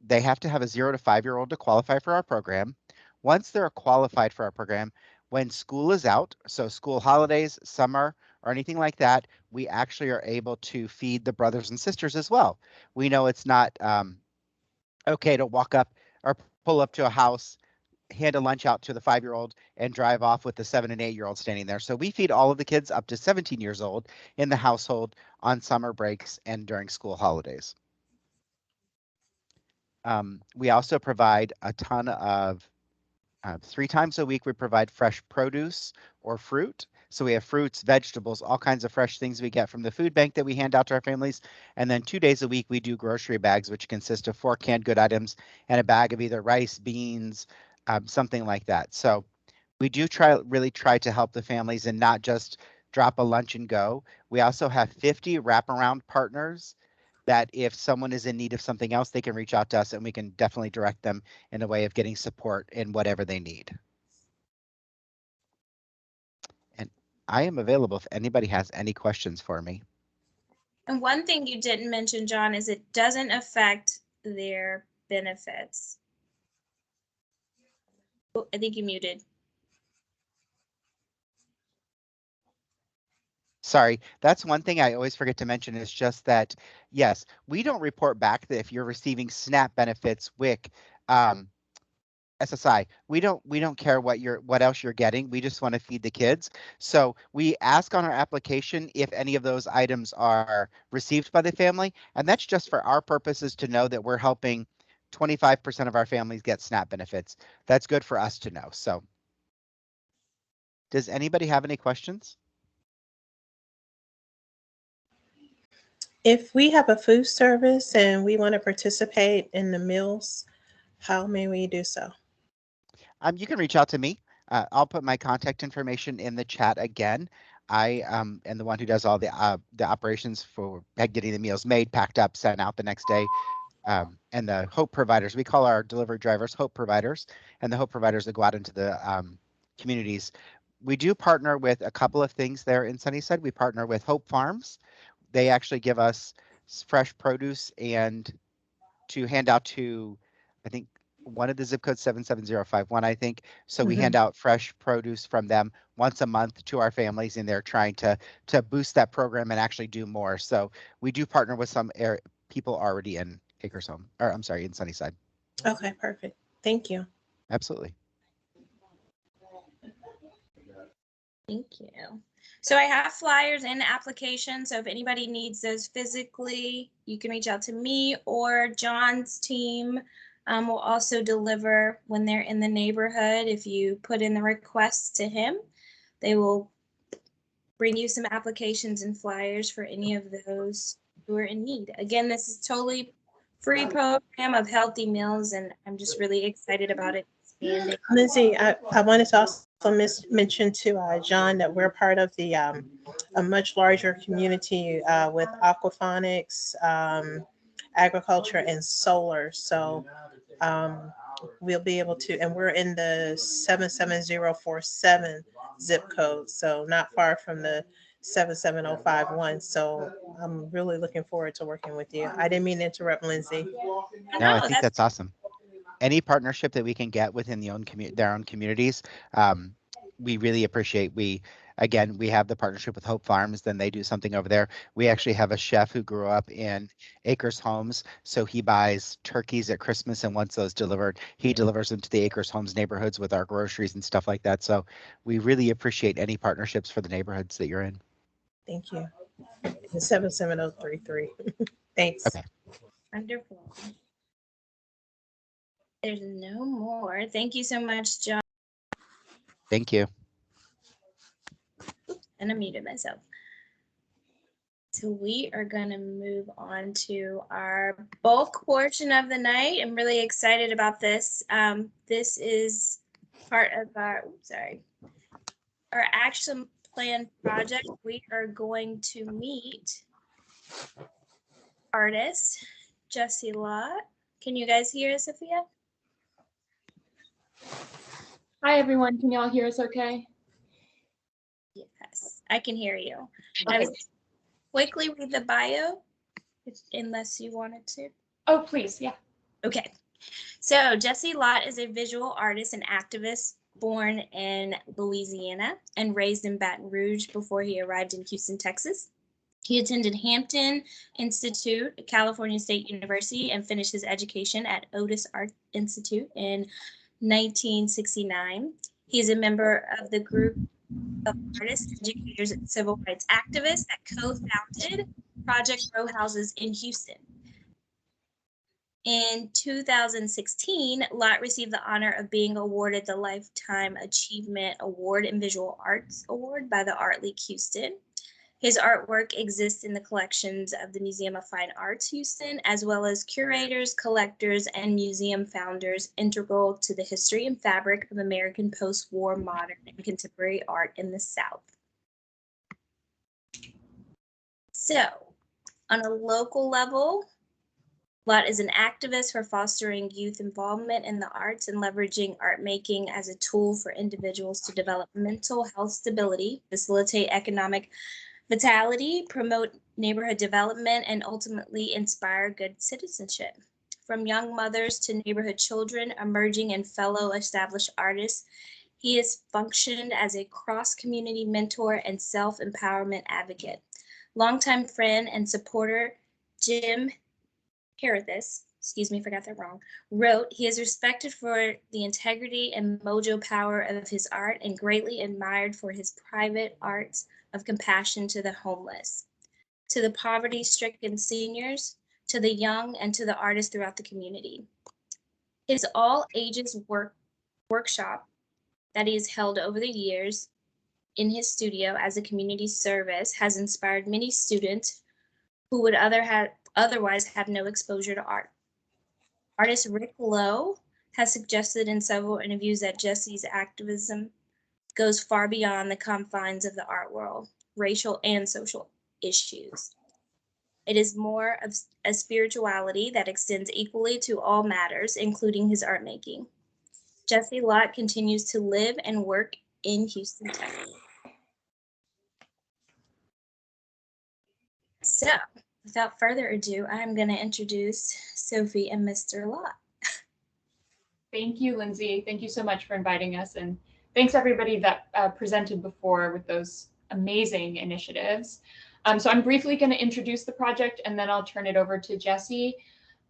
they have to have a 0 to 5-year-old to qualify for our program. Once they're qualified for our program, when school is out, so school holidays, summer, or anything like that, we actually are able to feed the brothers and sisters as well. We know it's not okay to walk up or pull up to a house, hand a lunch out to the 5-year-old and drive off with the 7 and 8-year-old standing there. So we feed all of the kids up to 17 years old in the household on summer breaks and during school holidays. We also provide a ton of 3 times a week, we provide fresh produce or fruit. So we have fruits, vegetables, all kinds of fresh things we get from the food bank that we hand out to our families. And then 2 days a week, we do grocery bags, which consist of 4 canned good items and a bag of either rice, beans, something like that. So we do really try to help the families and not just drop a lunch and go. We also have 50 wraparound partners that if someone is in need of something else, they can reach out to us and we can definitely direct them in a way of getting support in whatever they need. And I am available if anybody has any questions for me. And one thing you didn't mention, John, is it doesn't affect their benefits. Oh, I think you muted. Sorry, that's one thing I always forget to mention is just that, yes, we don't report back that if you're receiving SNAP benefits, WIC, SSI, we don't care what else you're getting. We just want to feed the kids. So we ask on our application if any of those items are received by the family, and that's just for our purposes to know that we're helping 25% of our families get SNAP benefits. That's good for us to know. So does anybody have any questions? If we have a food service and we want to participate in the meals, how may we do so? You can reach out to me. I'll put my contact information in the chat again. I am the one who does all the operations for getting the meals made, packed up, sent out the next day. And the Hope providers, we call our delivery drivers Hope providers, and the Hope providers that go out into the communities. We do partner with a couple of things there in Sunnyside. We partner with Hope Farms. They actually give us fresh produce and to hand out to, I think, one of the zip codes 77051, I think. So we hand out fresh produce from them once a month to our families, and they're trying to boost that program and actually do more. So we do partner with some people already in Acres Home, or I'm sorry, in Sunnyside. Okay, perfect. Thank you. Absolutely. Thank you. So I have flyers in the application. So if anybody needs those physically, you can reach out to me or John's team. Will also deliver when they're in the neighborhood. If you put in the requests to him, they will bring you some applications and flyers for any of those who are in need. Again, this is totally free program of healthy meals, and I'm just really excited about it expanding. Lindsay, I wanted to also mention to John that we're part of the a much larger community with aquaponics, agriculture, and solar. So we'll be able to, and we're in the 77047 zip code, so not far from the 77051. So I'm really looking forward to working with you. I didn't mean to interrupt, Lindsay. No, I think that's awesome. Any partnership that we can get within their own communities, we really appreciate. Again, we have the partnership with Hope Farms, then they do something over there. We actually have a chef who grew up in Acres Homes, so he buys turkeys at Christmas, and once those delivered, he delivers them to the Acres Homes neighborhoods with our groceries and stuff like that. So we really appreciate any partnerships for the neighborhoods that you're in. Thank you. 77033. Thanks. Okay. Wonderful. There's no more. Thank you so much, John. Thank you. And I muted myself. So we are going to move on to our bulk portion of the night. I'm really excited about this. This is part of our action plan project. We are going to meet artist Jessie Lott. Can you guys hear us, Sophia? Hi, everyone. Can y'all hear us okay? Yes, I can hear you. Okay. I was quickly read the bio, unless you wanted to. Oh, please, yeah. Okay. So Jessie Lott is a visual artist and activist born in Louisiana and raised in Baton Rouge before he arrived in Houston, Texas. He attended Hampton Institute, California State University, and finished his education at Otis Art Institute in 1969. He is a member of the group of artists, educators, and civil rights activists that co-founded Project Row Houses in Houston. In 2016, Lott received the honor of being awarded the Lifetime Achievement Award in Visual Arts Award by the Art League Houston. His artwork exists in the collections of the Museum of Fine Arts Houston, as well as curators, collectors, and museum founders integral to the history and fabric of American post-war modern and contemporary art in the South. So, on a local level, Lott is an activist for fostering youth involvement in the arts and leveraging art making as a tool for individuals to develop mental health stability, facilitate economic vitality, promote neighborhood development, and ultimately inspire good citizenship. From young mothers to neighborhood children, emerging and fellow established artists, he has functioned as a cross-community mentor and self-empowerment advocate. Longtime friend and supporter Jim Harithis, excuse me, forgot that wrong, wrote, he is respected for the integrity and mojo power of his art and greatly admired for his private arts of compassion to the homeless, to the poverty-stricken seniors, to the young, and to the artists throughout the community. His all ages workshop that he has held over the years in his studio as a community service has inspired many students who would otherwise have no exposure to art. Artist Rick Lowe has suggested in several interviews that Jessie's activism goes far beyond the confines of the art world, racial and social issues. It is more of a spirituality that extends equally to all matters, including his art making. Jessie Lott continues to live and work in Houston, Texas. So, without further ado, I'm going to introduce Sophie and Mr. Lott. Thank you, Lindsay. Thank you so much for inviting us. And thanks everybody that presented before with those amazing initiatives. So I'm briefly going to introduce the project and then I'll turn it over to Jessie.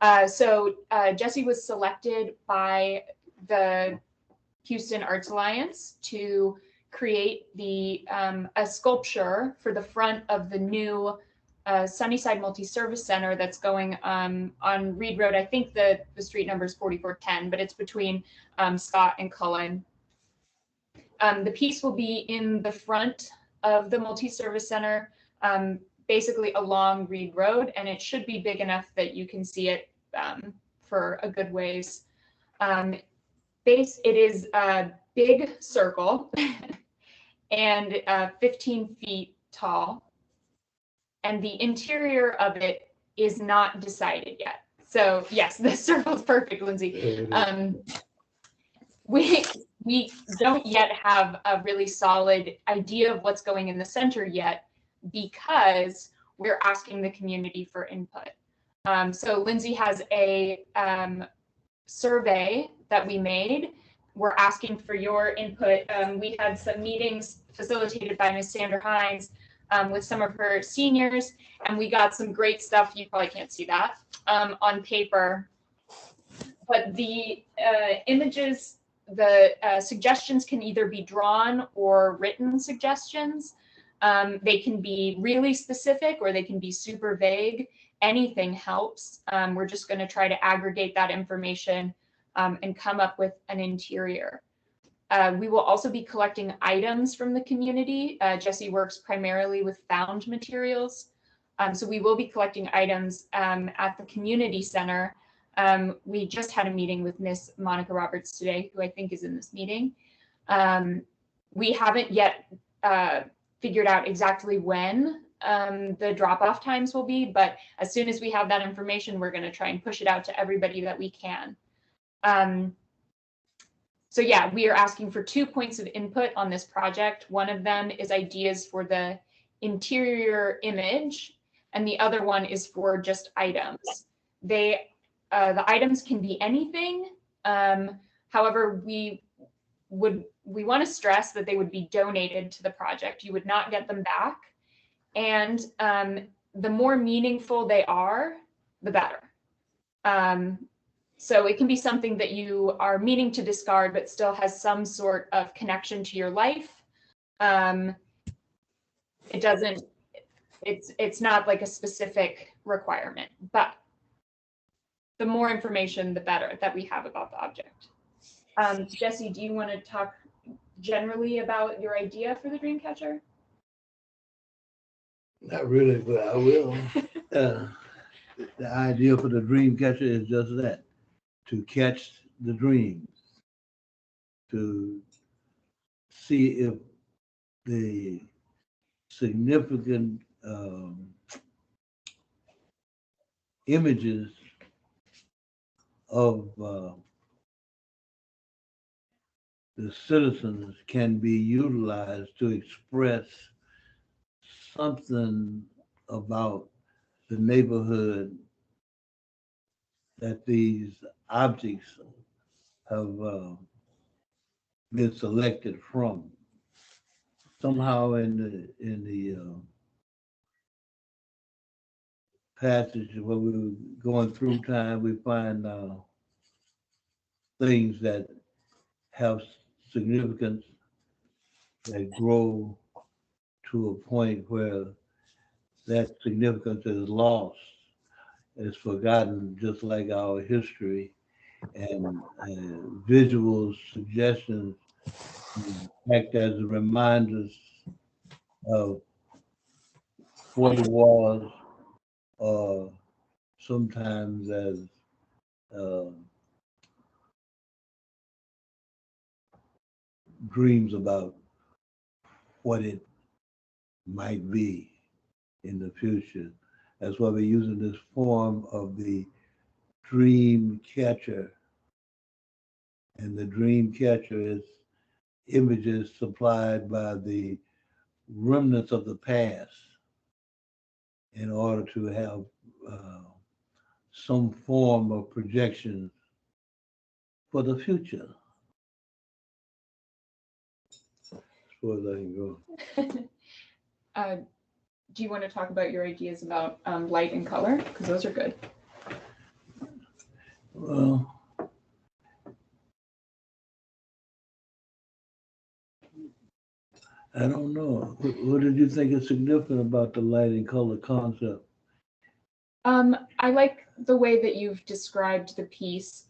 Jessie was selected by the Houston Arts Alliance to create a sculpture for the front of the new Sunnyside Multi-Service Center that's going on Reed Road. I think the street number is 4410, but it's between Scott and Cullen. The piece will be in the front of the Multi-Service Center, basically along Reed Road, and it should be big enough that you can see it for a good ways. It is a big circle and 15 feet tall. And the interior of it is not decided yet. So yes, the circle's perfect, Lindsay. We don't yet have a really solid idea of what's going in the center yet because we're asking the community for input. So Lindsay has a survey that we made. We're asking for your input. We had some meetings facilitated by Ms. Sandra Hines with some of her seniors, and we got some great stuff. You probably can't see that on paper, but the images, the suggestions can either be drawn or written suggestions. They can be really specific or they can be super vague. Anything helps. We're just going to try to aggregate that information and come up with an interior. We will also be collecting items from the community. Jesse works primarily with found materials. So we will be collecting items at the community center. We just had a meeting with Miss Monica Roberts today, who I think is in this meeting. We haven't yet figured out exactly when the drop-off times will be, but as soon as we have that information, we're going to try and push it out to everybody that we can. So yeah, we are asking for 2 points of input on this project. One of them is ideas for the interior image, and the other one is for just items. The items can be anything. However, we want to stress that they would be donated to the project. You would not get them back. And the more meaningful they are, the better. So it can be something that you are meaning to discard, but still has some sort of connection to your life. It's not like a specific requirement, but the more information, the better that we have about the object. Jesse, do you want to talk generally about your idea for the dream catcher? Not really, but I will. The idea for the dream catcher is just that, to catch the dreams, to see if the significant images of the citizens can be utilized to express something about the neighborhood that these objects have been selected from. Somehow in the passage where we were going through time, we find things that have significance, that grow to a point where that significance is lost, is forgotten, just like our history, and visual suggestions act as reminders of what it was, or sometimes as dreams about what it might be in the future. That's why we're using this form of the dream catcher. And the dream catcher is images supplied by the remnants of the past in order to have some form of projection for the future. As far as I can go. Do you want to talk about your ideas about light and color? Because those are good. Well, I don't know. What did you think is significant about the light and color concept? I like the way that you've described the piece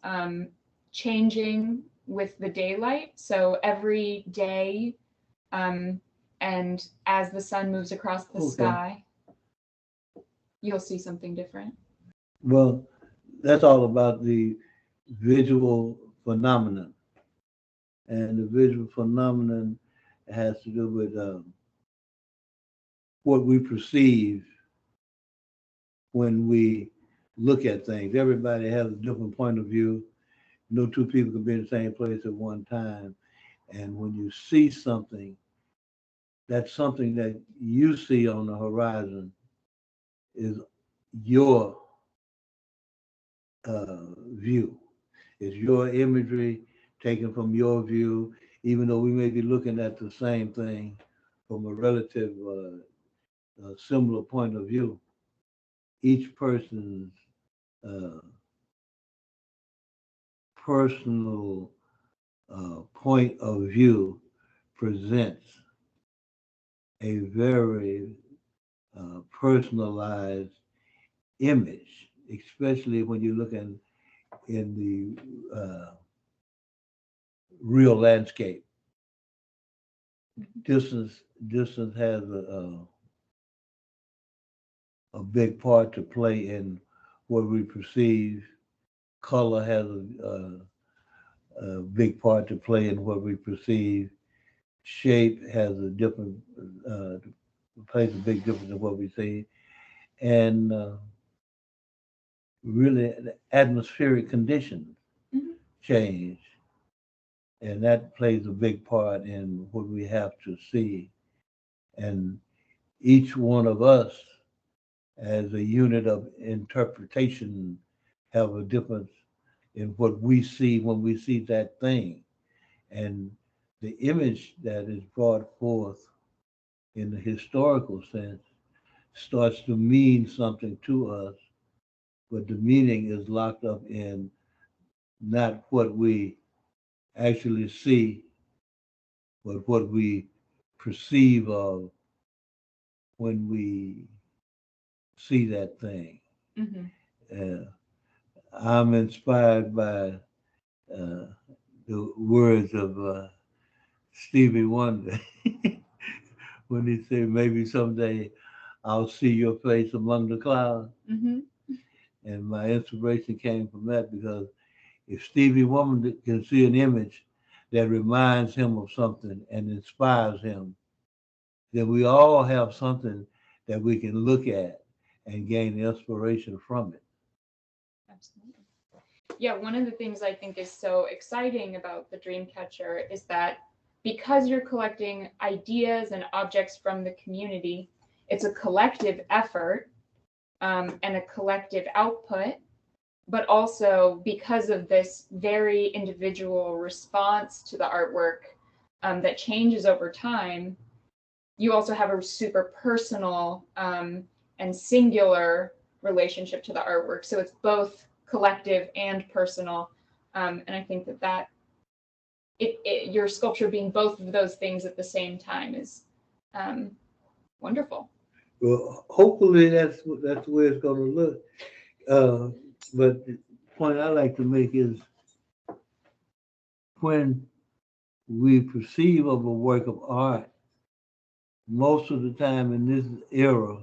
changing with the daylight. So every day, and as the sun moves across the sky, you'll see something different. Well, that's all about the visual phenomenon. And the visual phenomenon has to do with what we perceive when we look at things. Everybody has a different point of view. No two people can be in the same place at one time. And when you see something, that's something that you see on the horizon is your view. It's your imagery taken from your view, even though we may be looking at the same thing from a relative similar point of view. Each person's personal point of view presents a very personalized image, especially when you look in the real landscape. distance has a big part to play in what we perceive. Color has a big part to play in what we perceive. Shape has a different plays a big difference in what we see, and really the atmospheric conditions change, and that plays a big part in what we have to see. And each one of us, as a unit of interpretation, have a difference in what we see when we see that thing. And the image that is brought forth in the historical sense starts to mean something to us, but the meaning is locked up in not what we actually see, but what we perceive of when we see that thing. I'm inspired by the words of Stevie Wonder when he said, maybe someday I'll see your face among the clouds. And my inspiration came from that, because if Stevie Wonder can see an image that reminds him of something and inspires him, then we all have something that we can look at and gain inspiration from it. Absolutely. Yeah, one of the things I think is so exciting about the Dreamcatcher is that because you're collecting ideas and objects from the community, it's a collective effort and a collective output, but also because of this very individual response to the artwork that changes over time, you also have a super personal and singular relationship to the artwork. So it's both collective and personal. And I think that your sculpture being both of those things at the same time is wonderful. Well, hopefully that's the way it's going to look. But the point I like to make is, when we perceive of a work of art, most of the time in this era,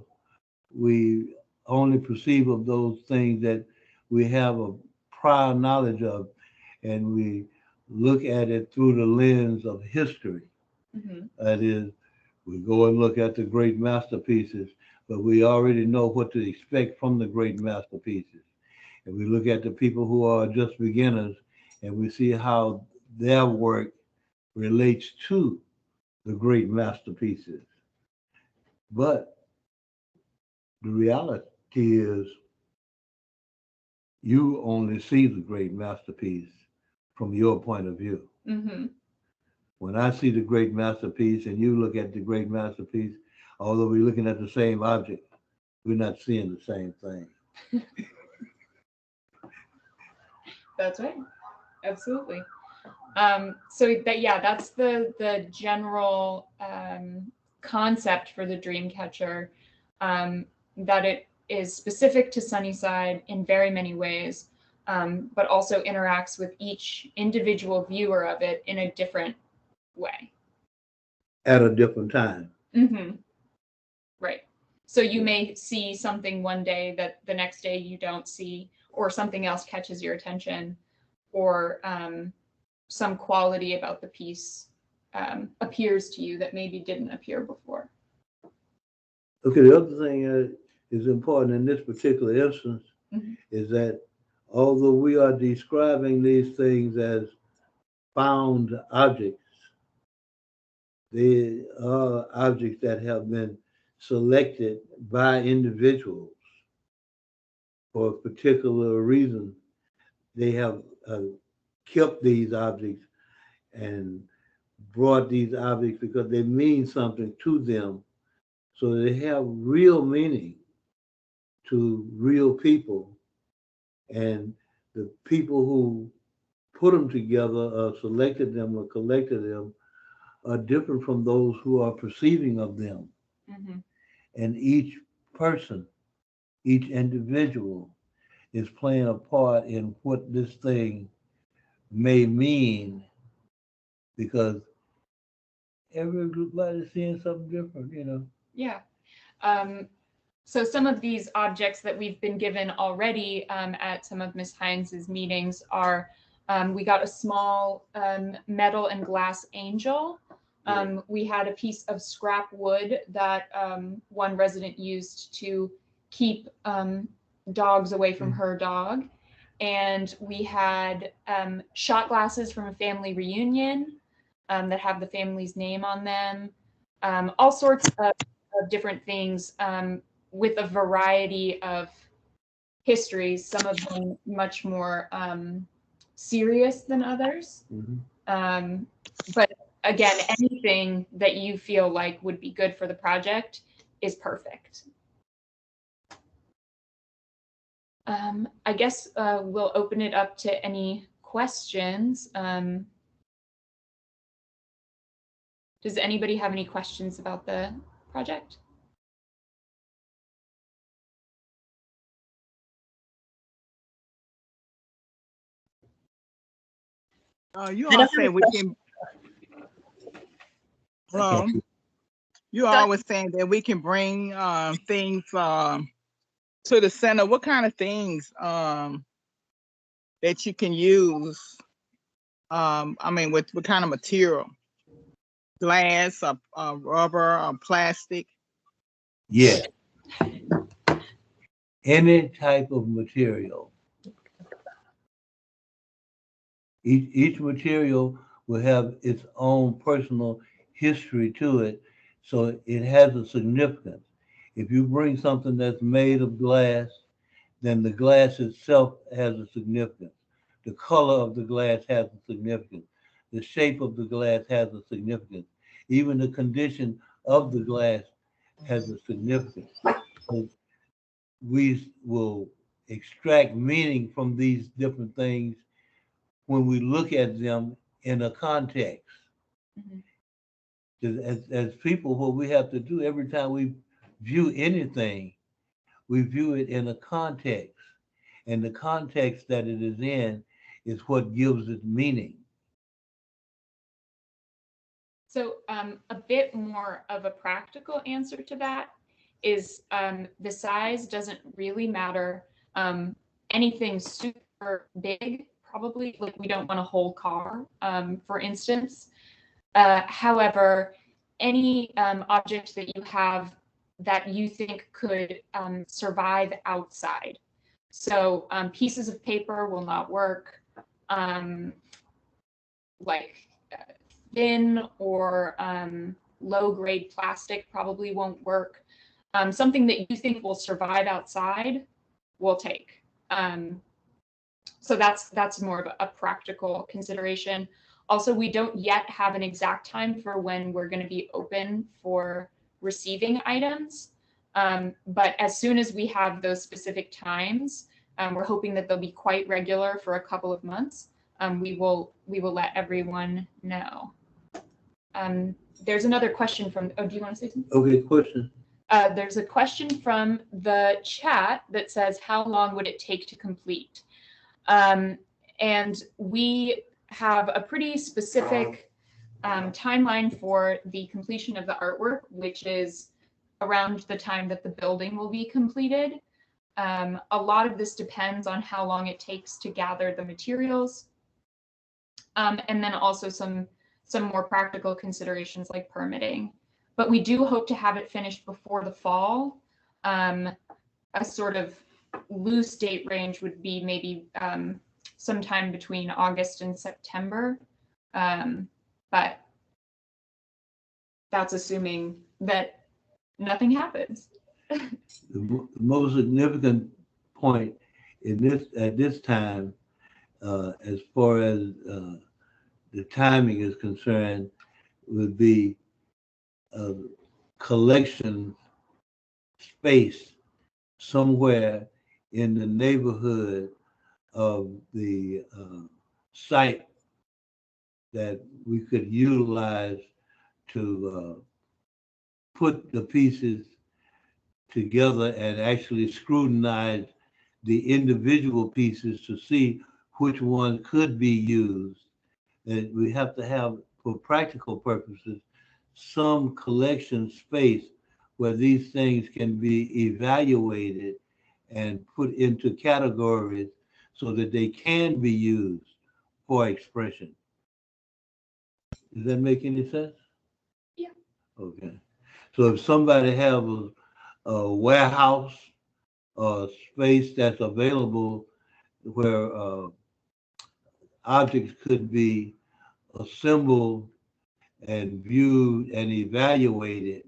we only perceive of those things that we have a prior knowledge of, and we look at it through the lens of history. That is, we go and look at the great masterpieces, but we already know what to expect from the great masterpieces. And we look at the people who are just beginners, and we see how their work relates to the great masterpieces. But the reality is, you only see the great masterpiece from your point of view. When I see the great masterpiece and you look at the great masterpiece, although we're looking at the same object, we're not seeing the same thing. That's right. Absolutely. So that's the general concept for the Dreamcatcher, that it is specific to Sunnyside in very many ways, but also interacts with each individual viewer of it in a different way. At a different time. Right. So you may see something one day that the next day you don't see, or something else catches your attention, or some quality about the piece appears to you that maybe didn't appear before. Okay, the other thing is important in this particular instance is that although we are describing these things as found objects, they are objects that have been selected by individuals for a particular reason. They have kept these objects and brought these objects because they mean something to them. So they have real meaning to real people. And the people who put them together, selected them or collected them, are different from those who are perceiving of them. And each person, each individual is playing a part in what this thing may mean, because everybody's seeing something different, you know. Yeah. So some of these objects that we've been given already at some of Ms. Hines's meetings are, we got a small metal and glass angel. We had a piece of scrap wood that one resident used to keep dogs away from her dog. And we had shot glasses from a family reunion that have the family's name on them. All sorts of different things with a variety of histories, some of them much more serious than others. But again, anything that you feel like would be good for the project is perfect. I guess we'll open it up to any questions. Does anybody have any questions about the project? You all say we can. Hello. You always saying that we can bring things to the center. What kind of things that you can use? I mean, what kind of material? Glass, rubber, or plastic? Yeah. Any type of material. Each material will have its own personal history to it, so it has a significance. If you bring something that's made of glass, then the glass itself has a significance. The color of the glass has a significance. The shape of the glass has a significance. Even the condition of the glass has a significance. So we will extract meaning from these different things when we look at them in a context. As people, what we have to do every time we view anything, we view it in a context. And the context that it is in is what gives it meaning. So a bit more of a practical answer to that is the size doesn't really matter. Anything super big, probably, like we don't want a whole car, for instance. However, any object that you have that you think could survive outside. So pieces of paper will not work. Like thin or low-grade plastic probably won't work. Something that you think will survive outside, we'll take. So that's more of a practical consideration. Also, we don't yet have an exact time for when we're going to be open for receiving items. But as soon as we have those specific times, we're hoping that they'll be quite regular for a couple of months. We will let everyone know. There's another question from, oh, do you want to say something? Okay, question. There's a question from the chat that says, how long would it take to complete? And we have a pretty specific timeline for the completion of the artwork, which is around the time that the building will be completed. A lot of this depends on how long it takes to gather the materials. And then also some more practical considerations like permitting. But we do hope to have it finished before the fall. A sort of loose date range would be maybe sometime between August and September. But that's assuming that nothing happens. The most significant point at this time, as far as the timing is concerned, would be a collection space somewhere in the neighborhood of the site that we could utilize to put the pieces together and actually scrutinize the individual pieces to see which one could be used. And we have to have, for practical purposes, some collection space where these things can be evaluated and put into categories so that they can be used for expression. Does that make any sense? Yeah. Okay. So if somebody have a warehouse or space that's available where objects could be assembled and viewed and evaluated,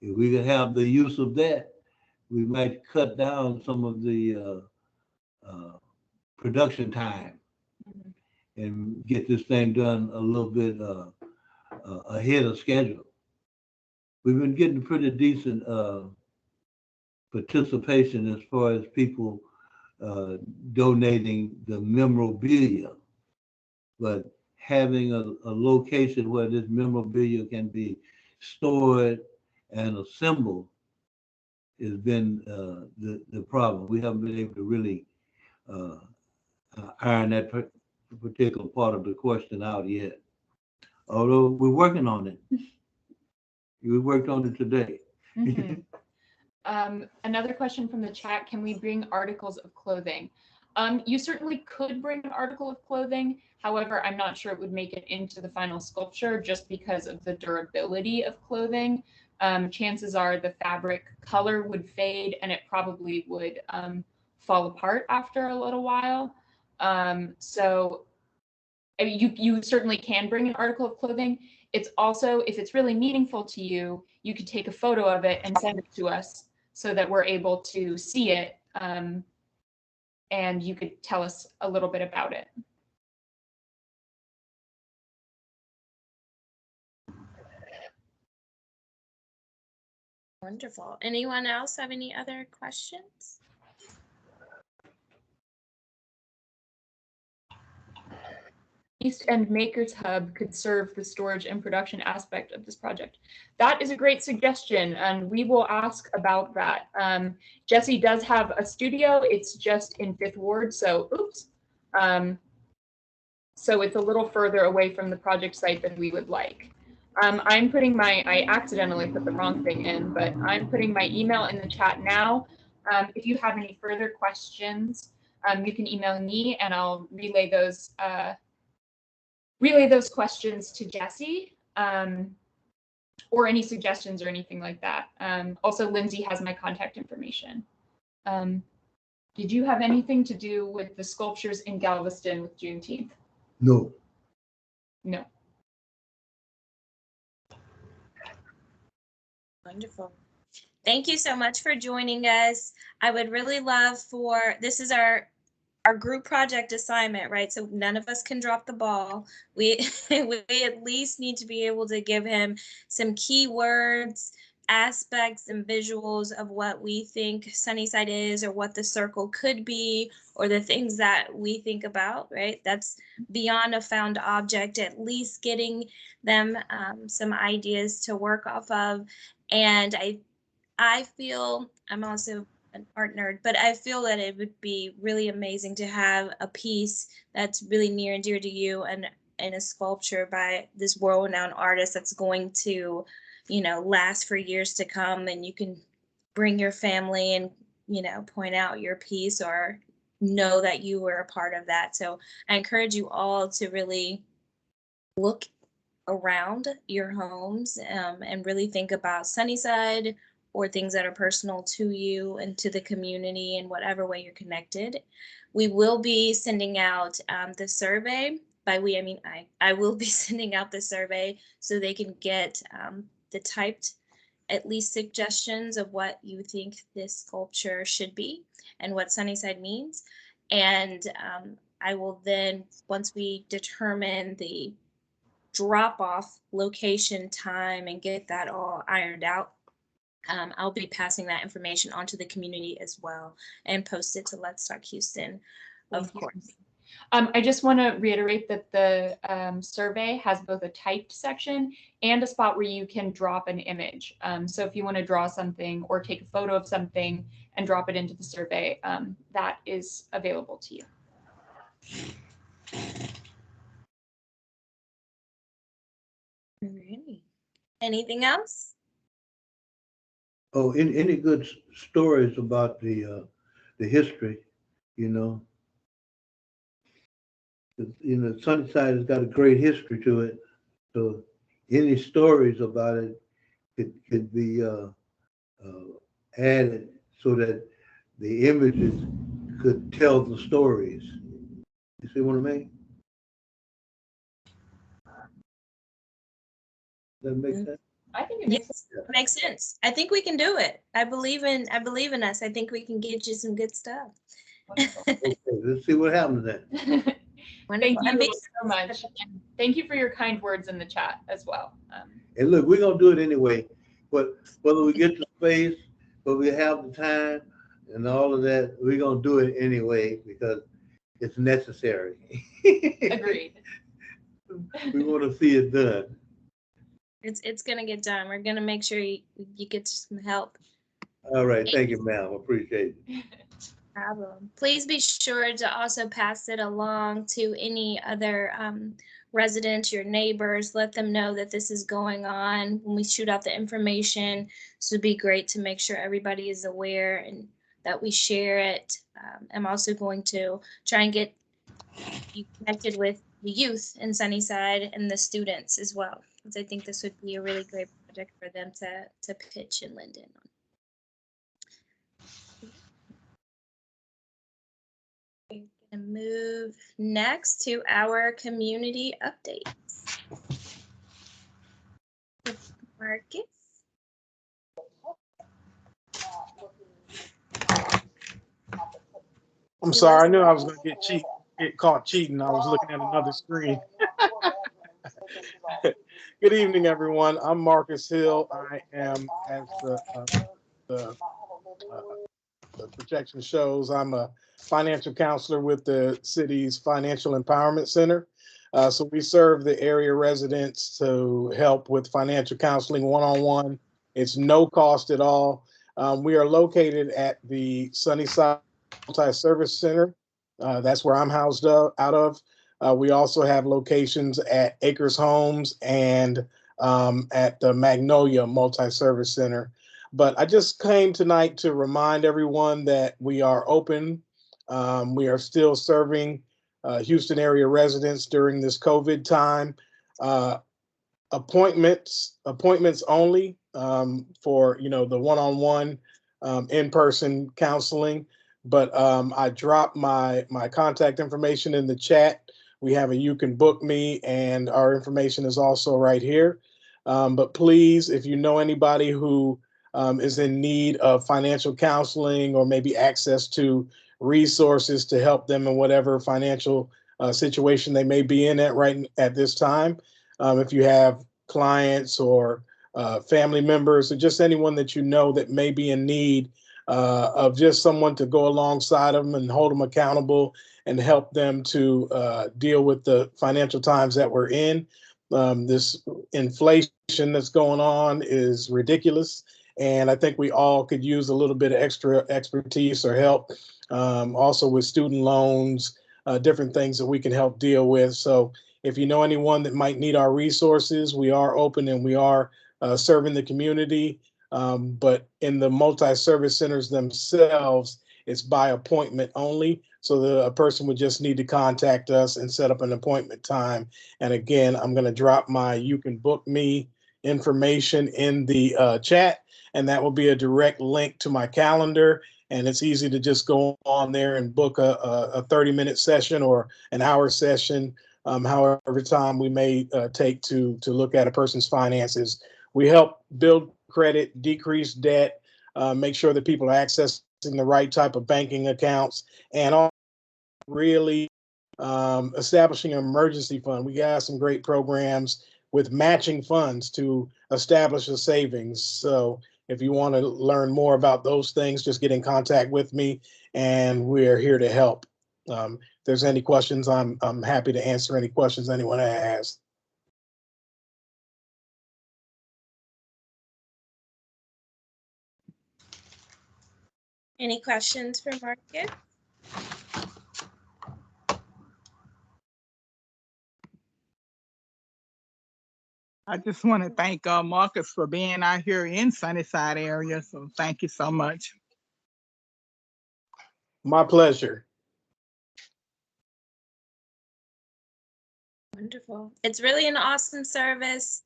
if we could have the use of that, we might cut down some of the production time and get this thing done a little bit ahead of schedule. We've been getting pretty decent participation as far as people donating the memorabilia, but having a location where this memorabilia can be stored and assembled has been the problem. We haven't been able to really iron that particular part of the question out yet. Although we're working on it. We worked on it today. Another question from the chat, can we bring articles of clothing? You certainly could bring an article of clothing. However, I'm not sure it would make it into the final sculpture just because of the durability of clothing. Chances are the fabric color would fade and it probably would fall apart after a little while. So I mean, you certainly can bring an article of clothing. It's also, if it's really meaningful to you, you could take a photo of it and send it to us so that we're able to see it, and you could tell us a little bit about it. Wonderful. Anyone else have any other questions? East End Makers Hub could serve the storage and production aspect of this project. That is a great suggestion, and we will ask about that. Jesse does have a studio. It's just in 5th Ward, so oops. So it's a little further away from the project site than we would like. I'm putting I accidentally put the wrong thing in, but I'm putting my email in the chat now. If you have any further questions, you can email me and I'll relay those questions to Jesse, or any suggestions or anything like that. Also, Lindsay has my contact information. Did you have anything to do with the sculptures in Galveston with Juneteenth? No. No. Wonderful. Thank you so much for joining us. I would really love this is our group project assignment, right? So none of us can drop the ball. We at least need to be able to give him some keywords, aspects, and visuals of what we think Sunnyside is, or what the circle could be, or the things that we think about, right? That's beyond a found object, at least getting them some ideas to work off of. And I feel, I'm also an art nerd, but I feel that it would be really amazing to have a piece that's really near and dear to you, and a sculpture by this world-renowned artist that's going to, last for years to come, and you can bring your family and, point out your piece or know that you were a part of that. So I encourage you all to really look around your homes and really think about Sunnyside, or things that are personal to you and to the community in whatever way you're connected. We will be sending out the survey. By we, I mean I will be sending out the survey so they can get the typed at least suggestions of what you think this sculpture should be and what Sunnyside means. And I will then, once we determine the drop-off location, time, and get that all ironed out, I'll be passing that information on to the community as well and post it to Let's Talk Houston, of course. I just want to reiterate that the survey has both a typed section and a spot where you can drop an image. So if you want to draw something or take a photo of something and drop it into the survey, that is available to you. Alrighty. Anything else? Oh, any good stories about the history, you know? Sunnyside has got a great history to it. So any stories about it could be added so that the images could tell the stories. You see what I mean? Does that make sense? I think it makes sense. It makes sense. I think we can do it. I believe in us. I think we can get you some good stuff. Okay, let's see what happens then. Thank And you so much. And thank you for your kind words in the chat as well. And look, we're gonna do it anyway. But whether we get the space, but we have the time and all of that, we're gonna do it anyway because it's necessary. Agreed. We want to see it done. It's gonna get done. We're gonna make sure you get some help. All right, thank you, ma'am. Appreciate it. Problem. Please be sure to also pass it along to any other residents, your neighbors. Let them know that this is going on when we shoot out the information. So it'd be great to make sure everybody is aware and that we share it. I'm also going to try and get you connected with the youth in Sunnyside and the students as well, because I think this would be a really great project for them to pitch and lend in on. We're gonna move next to our community updates. Marcus. I'm sorry, I knew I was going to get caught cheating. I was looking at another screen. Good evening, everyone. I'm Marcus Hill. I am, as the projection shows, I'm a financial counselor with the city's Financial Empowerment Center. So we serve the area residents to help with financial counseling one-on-one. It's no cost at all. We are located at the Sunnyside Multi-Service Center. That's where I'm housed out of. We also have locations at Acres Homes and at the Magnolia Multi-Service Center. But I just came tonight to remind everyone that we are open. We are still serving Houston area residents during this COVID time. Appointments only for the one-on-one in-person counseling. But I dropped my contact information in the chat. We have a You Can Book Me, and our information is also right here. But please, if you know anybody who is in need of financial counseling or maybe access to resources to help them in whatever financial situation they may be in at this time. If you have clients or family members or just anyone that you know that may be in need of just someone to go alongside them and hold them accountable and help them to deal with the financial times that we're in. This inflation that's going on is ridiculous. And I think we all could use a little bit of extra expertise or help, also with student loans, different things that we can help deal with. So if you know anyone that might need our resources, we are open and we are serving the community. But in the multi-service centers themselves, it's by appointment only. So a person would just need to contact us and set up an appointment time. And again, I'm going to drop my You Can Book Me information in the chat, and that will be a direct link to my calendar. And it's easy to just go on there and book a 30-minute session or an hour session, however time we may take to look at a person's finances. We help build credit, decrease debt, make sure that people are accessing the right type of banking accounts, and also really establishing an emergency fund. We got some great programs with matching funds to establish a savings. So if you want to learn more about those things, just get in contact with me, and we're here to help. If there's any questions, I'm happy to answer any questions anyone has. Any questions for Marcus? I just want to thank Marcus for being out here in Sunnyside area. So thank you so much. My pleasure. Wonderful. It's really an awesome service.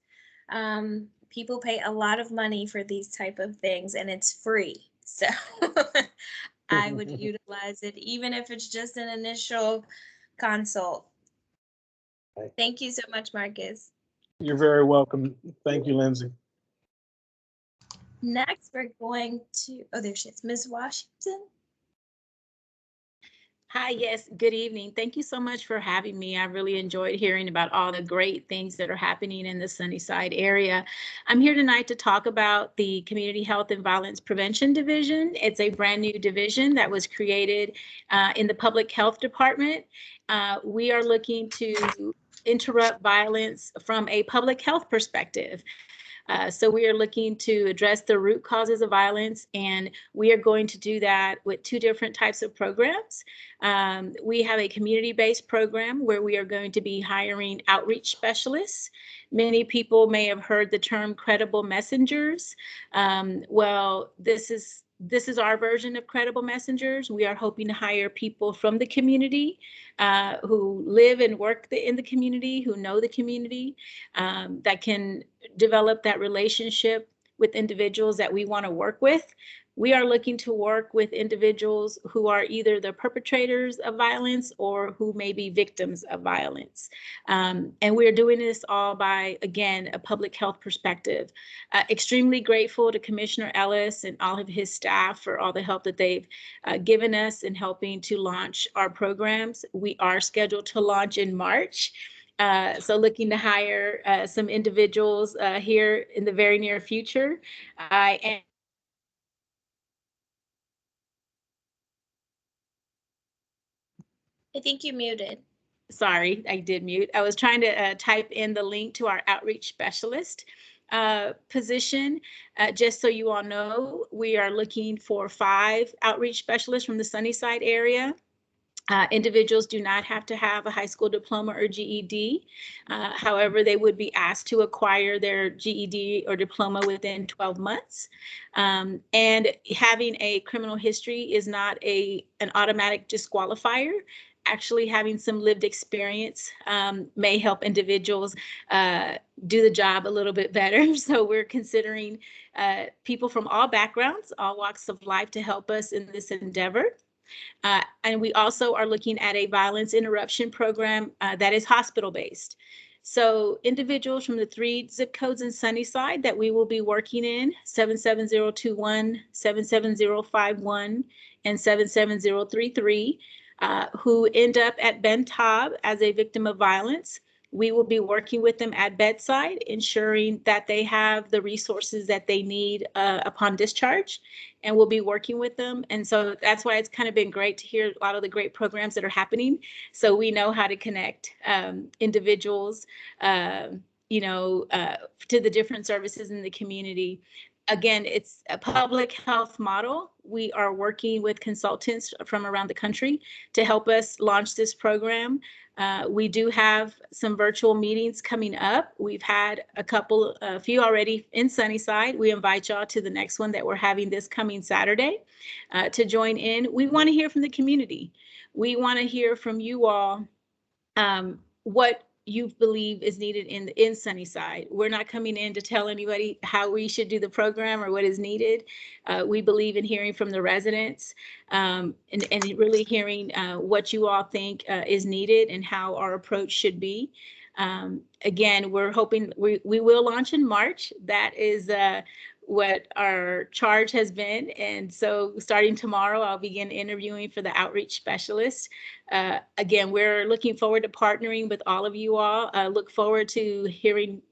People pay a lot of money for these type of things and it's free. So I would utilize it, even if it's just an initial consult. Thank you so much, Marcus. You're very welcome. Thank you, Lindsay. Next, we're going to, oh, there she is, Ms. Washington. Hi, yes, good evening. Thank you so much for having me. I really enjoyed hearing about all the great things that are happening in the Sunnyside area. I'm here tonight to talk about the Community Health and Violence Prevention Division. It's a brand new division that was created in the Public Health Department. We are looking to interrupt violence from a public health perspective. So we are looking to address the root causes of violence, and we are going to do that with two different types of programs. We have a community-based program where we are going to be hiring outreach specialists. Many people may have heard the term credible messengers. Well, this is our version of credible messengers. We are hoping to hire people from the community who live and work in the community, who know the community, that can develop that relationship with individuals that we want to work with. We are looking to work with individuals who are either the perpetrators of violence or who may be victims of violence. And we're doing this all by, again, a public health perspective. Extremely grateful to Commissioner Ellis and all of his staff for all the help that they've given us in helping to launch our programs. We are scheduled to launch in March. So looking to hire some individuals here in the very near future. I think you muted. Sorry, I did mute. I was trying to type in the link to our outreach specialist position. Just so you all know, we are looking for 5 outreach specialists from the Sunnyside area. Individuals do not have to have a high school diploma or GED. However, they would be asked to acquire their GED or diploma within 12 months. And having a criminal history is not an automatic disqualifier. Actually, having some lived experience may help individuals do the job a little bit better. So we're considering people from all backgrounds, all walks of life to help us in this endeavor. And we also are looking at a violence interruption program that is hospital-based. So individuals from the 3 zip codes in Sunnyside that we will be working in, 77021, 77051, and 77033, who end up at Ben Taub as a victim of violence. We will be working with them at bedside, ensuring that they have the resources that they need upon discharge, and we'll be working with them. And so that's why it's kind of been great to hear a lot of the great programs that are happening. So we know how to connect individuals, to the different services in the community. Again, it's a public health model. We are working with consultants from around the country to help us launch this program. We do have some virtual meetings coming up. We've had a few already in Sunnyside. We invite y'all to the next one that we're having this coming Saturday to join in. We want to hear from the community. We want to hear from you all what you believe is needed in Sunnyside. We're not coming in to tell anybody how we should do the program or what is needed. We believe in hearing from the residents and really hearing what you all think is needed and how our approach should be. Again, we're hoping we will launch in March. That is what our charge has been. And so starting tomorrow, I'll begin interviewing for the outreach specialist. Again, we're looking forward to partnering with all of you all. Look forward to hearing,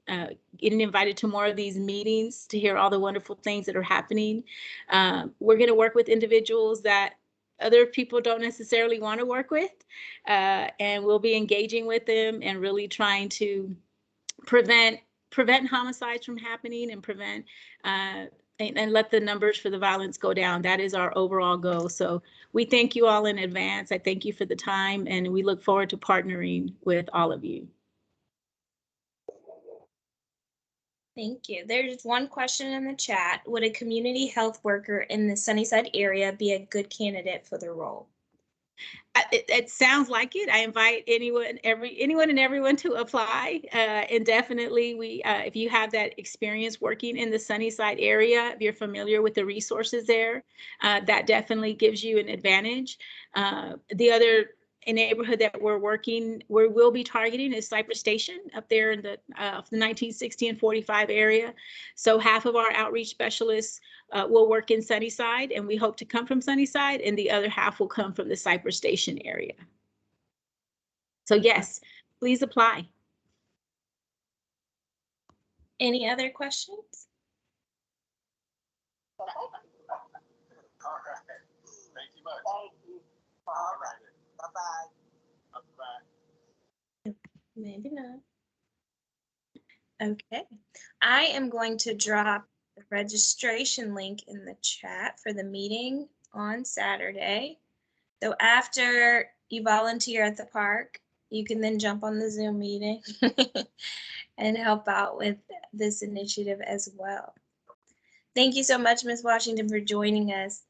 getting invited to more of these meetings to hear all the wonderful things that are happening. We're going to work with individuals that other people don't necessarily want to work with, and we'll be engaging with them and really trying to prevent homicides from happening and prevent and let the numbers for the violence go down. That is our overall goal. So we thank you all in advance. I thank you for the time, and we look forward to partnering with all of you. Thank you. There's one question in the chat. Would a community health worker in the Sunnyside area be a good candidate for the role? It sounds like it. I invite anyone and everyone to apply. And definitely, if you have that experience working in the Sunnyside area, if you're familiar with the resources there, that definitely gives you an advantage. The other neighborhood that we will be targeting is Cypress Station up there in the 1960 and 45 area. So half of our outreach specialists will work in Sunnyside, and we hope to come from Sunnyside, and the other half will come from the Cypress Station area. So yes, please apply. Any other questions? All right. Thank you much. Thank you. All right. Bye-bye. Bye-bye. Maybe not. Okay. I am going to drop the registration link in the chat for the meeting on Saturday. So after you volunteer at the park, you can then jump on the Zoom meeting and help out with this initiative as well. Thank you so much, Ms. Washington, for joining us.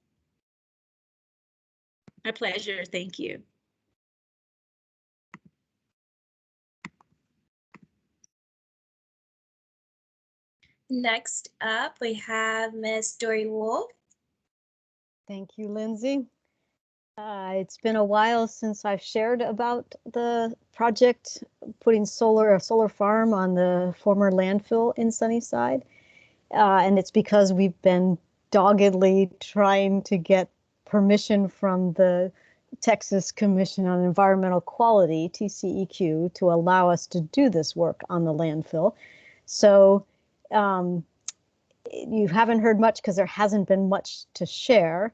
My pleasure. Thank you. Next up, we have Ms. Dory Wolf. Thank you, Lindsay. It's been a while since I've shared about the project putting a solar farm on the former landfill in Sunnyside. And it's because we've been doggedly trying to get permission from the Texas Commission on Environmental Quality, TCEQ, to allow us to do this work on the landfill. So you haven't heard much because there hasn't been much to share,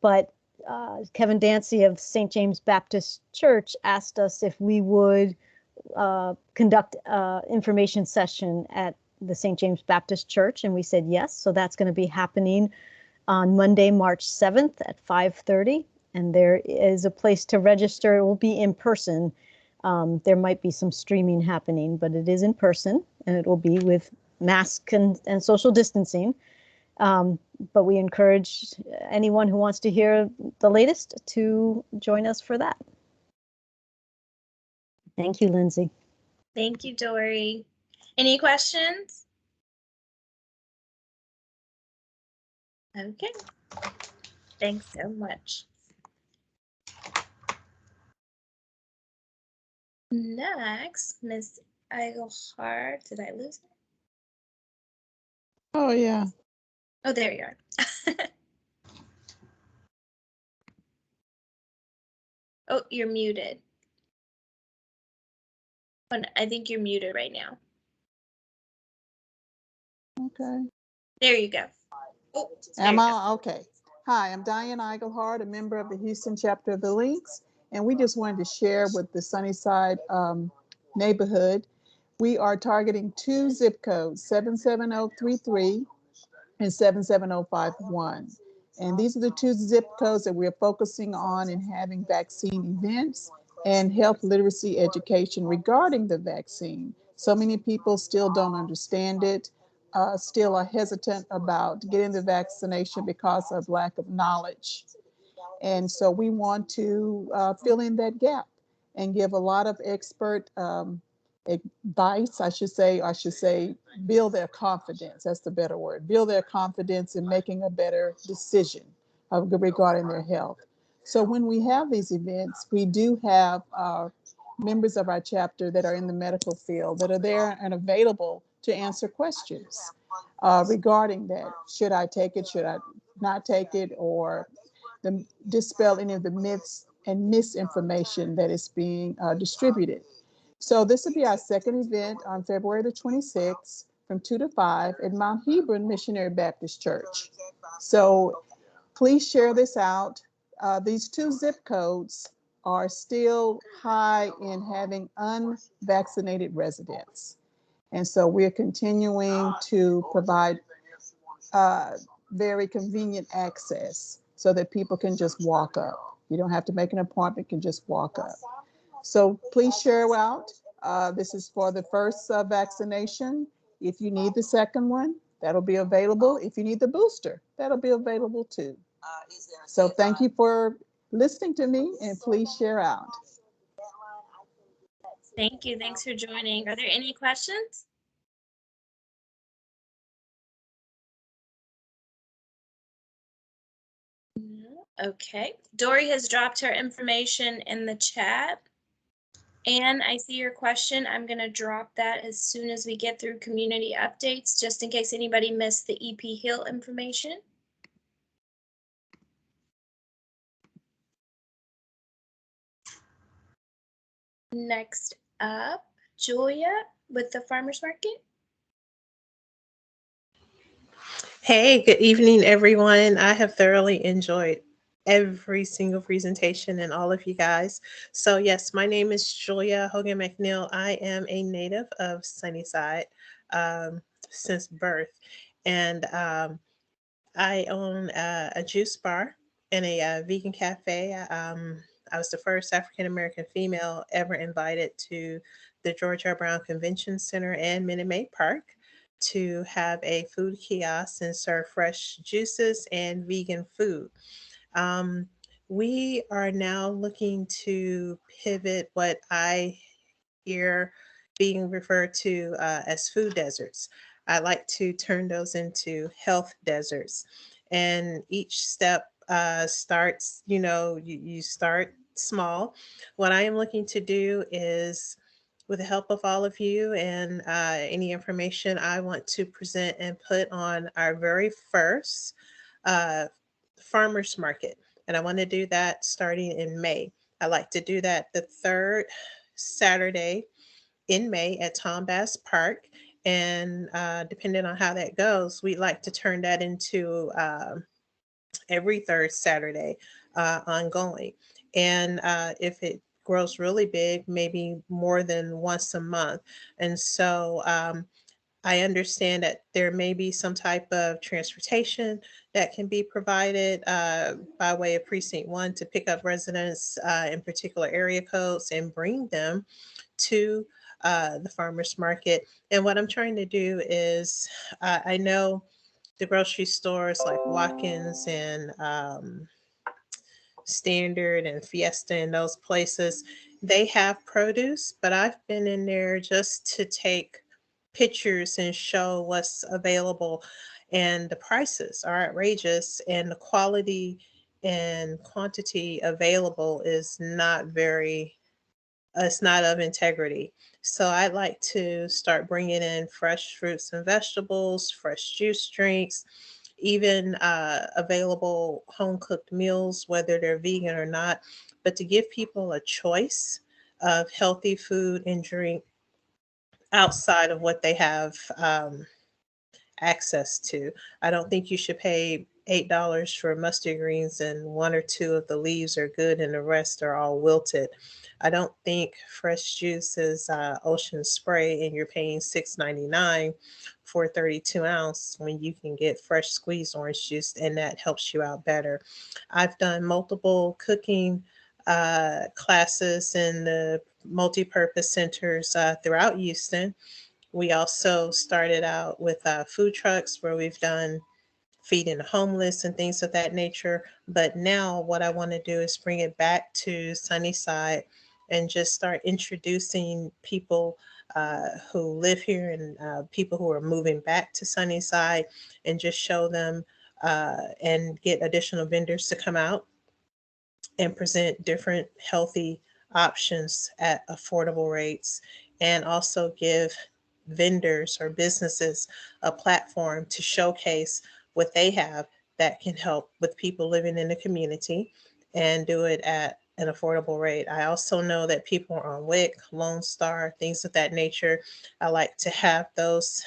but Kevin Dancy of St. James Baptist Church asked us if we would conduct an information session at the St. James Baptist Church, and we said yes. So that's going to be happening on Monday, March 7th at 5:30, and there is a place to register. It will be in person. There might be some streaming happening, but it is in person, and it will be with mask and social distancing. But we encourage anyone who wants to hear the latest to join us for that. Thank you, Lindsay. Thank you, Dory. Any questions? Okay. Thanks so much. Next, Ms. Eigelhart. Did I lose her? Oh, yeah. Oh, there you are. Oh, you're muted. Oh, no, I think you're muted right now. Okay. There you go. Oh, Am I? Okay. Hi, I'm Diane Eigelhart, a member of the Houston chapter of the Links, and we just wanted to share with the Sunnyside neighborhood. We are targeting 2 zip codes, 77033 and 77051. And these are the 2 zip codes that we're focusing on in having vaccine events and health literacy education regarding the vaccine. So many people still don't understand it, still are hesitant about getting the vaccination because of lack of knowledge. And so we want to fill in that gap and give a lot of expert advice, I should say, build their confidence. That's the better word. Build their confidence in making a better decision regarding their health. So when we have these events, we do have members of our chapter that are in the medical field that are there and available to answer questions regarding that. Should I take it? Should I not take it? Or dispel any of the myths and misinformation that is being distributed. So this will be our second event on February the 26th from 2 to 5 at Mount Hebron Missionary Baptist Church. So please share this out. These 2 zip codes are still high in having unvaccinated residents. And so we're continuing to provide very convenient access so that people can just walk up. You don't have to make an appointment, you can just walk up. So please share out. This is for the first vaccination, If you need the second one, that'll be available. If you need the booster, that'll be available too. So thank you for listening to me, and please share out. Thank you. Thanks for joining. Are there any questions? No? Okay. Dory has dropped her information in the chat. Anne, I see your question. I'm going to drop that as soon as we get through community updates, just in case anybody missed the EP Hill information. Next up, Julia with the farmers market. Hey, good evening, everyone. I have thoroughly enjoyed every single presentation and all of you guys. So yes, my name is Julia Hogan McNeil. I am a native of Sunnyside since birth. And I own a juice bar and a vegan cafe. I was the first African-American female ever invited to the George R. Brown Convention Center and Minute Maid Park to have a food kiosk and serve fresh juices and vegan food. We are now looking to pivot what I hear being referred to as food deserts. I like to turn those into health deserts. And each step starts, you start small. What I am looking to do is, with the help of all of you and any information, I want to present and put on our very first uh, farmers market. And I want to do that starting in May. I like to do that the third Saturday in May at Tom Bass Park. And depending on how that goes, we'd like to turn that into every third Saturday ongoing. And if it grows really big, maybe more than once a month. And so I understand that there may be some type of transportation that can be provided by way of Precinct 1 to pick up residents in particular area codes and bring them to the farmers market. And what I'm trying to do is, I know the grocery stores like Watkins and Standard and Fiesta and those places, they have produce, but I've been in there just to take pictures and show what's available. And the prices are outrageous, and the quality and quantity available is not very, it's not of integrity. So I'd like to start bringing in fresh fruits and vegetables, fresh juice drinks, even available home cooked meals, whether they're vegan or not, but to give people a choice of healthy food and drink outside of what they have access to. I don't think you should pay $8 for mustard greens and one or two of the leaves are good and the rest are all wilted. I don't think fresh juice is ocean spray and you're paying $6.99 for a 32 ounce when you can get fresh squeezed orange juice and that helps you out better. I've done multiple cooking classes in the multi-purpose centers throughout Houston. We also started out with food trucks where we've done feeding the homeless and things of that nature. But now what I want to do is bring it back to Sunnyside and just start introducing people who live here and people who are moving back to Sunnyside and just show them and get additional vendors to come out and present different healthy options at affordable rates and also give vendors or businesses a platform to showcase what they have that can help with people living in the community and do it at an affordable rate. I also know that people are on WIC, Lone Star, things of that nature. I like to have those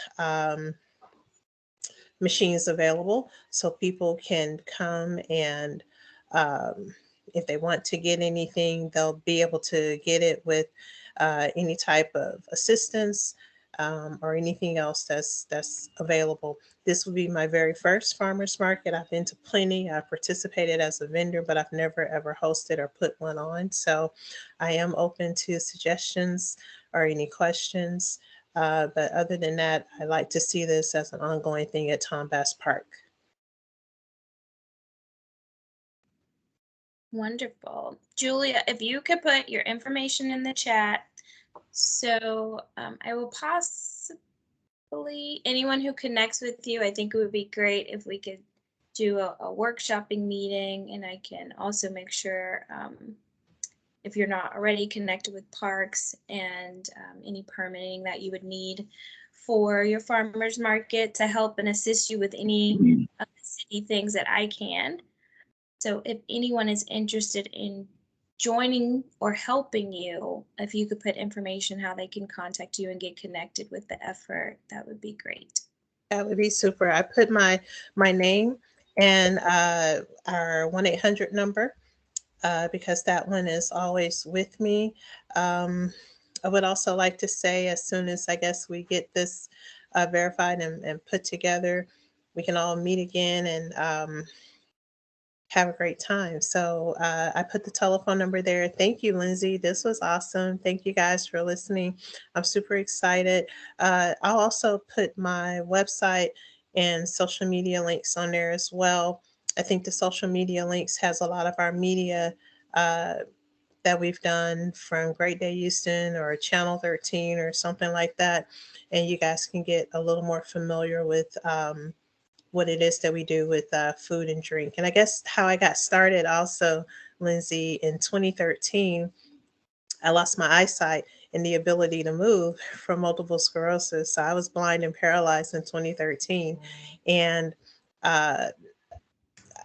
machines available so people can come and if they want to get anything, they'll be able to get it with any type of assistance or anything else that's available. This will be my very first farmers market. I've been to plenty. I've participated as a vendor, but I've never ever hosted or put one on. So I am open to suggestions or any questions. But other than that, I like to see this as an ongoing thing at Tom Bass Park. Wonderful. Julia, if you could put your information in the chat. So I will possibly, anyone who connects with you, I think it would be great if we could do a workshopping meeting, and I can also make sure if you're not already connected with parks and any permitting that you would need for your farmers market to help and assist you with any of the city things that I can. So if anyone is interested in joining or helping you, if you could put information how they can contact you and get connected with the effort, that would be great. That would be super. I put my name and our 1-800 number because that one is always with me. I would also like to say, as soon as I guess we get this verified and put together, we can all meet again and have a great time. So I put the telephone number there. Thank you, Lindsay. This was awesome. Thank you guys for listening. I'm super excited. I'll also put my website and social media links on there as well. I think the social media links has a lot of our media that we've done from Great Day Houston or Channel 13 or something like that. And you guys can get a little more familiar with what it is that we do with food and drink. And I guess how I got started also, Lindsay, in 2013, I lost my eyesight and the ability to move from multiple sclerosis. So I was blind and paralyzed in 2013 and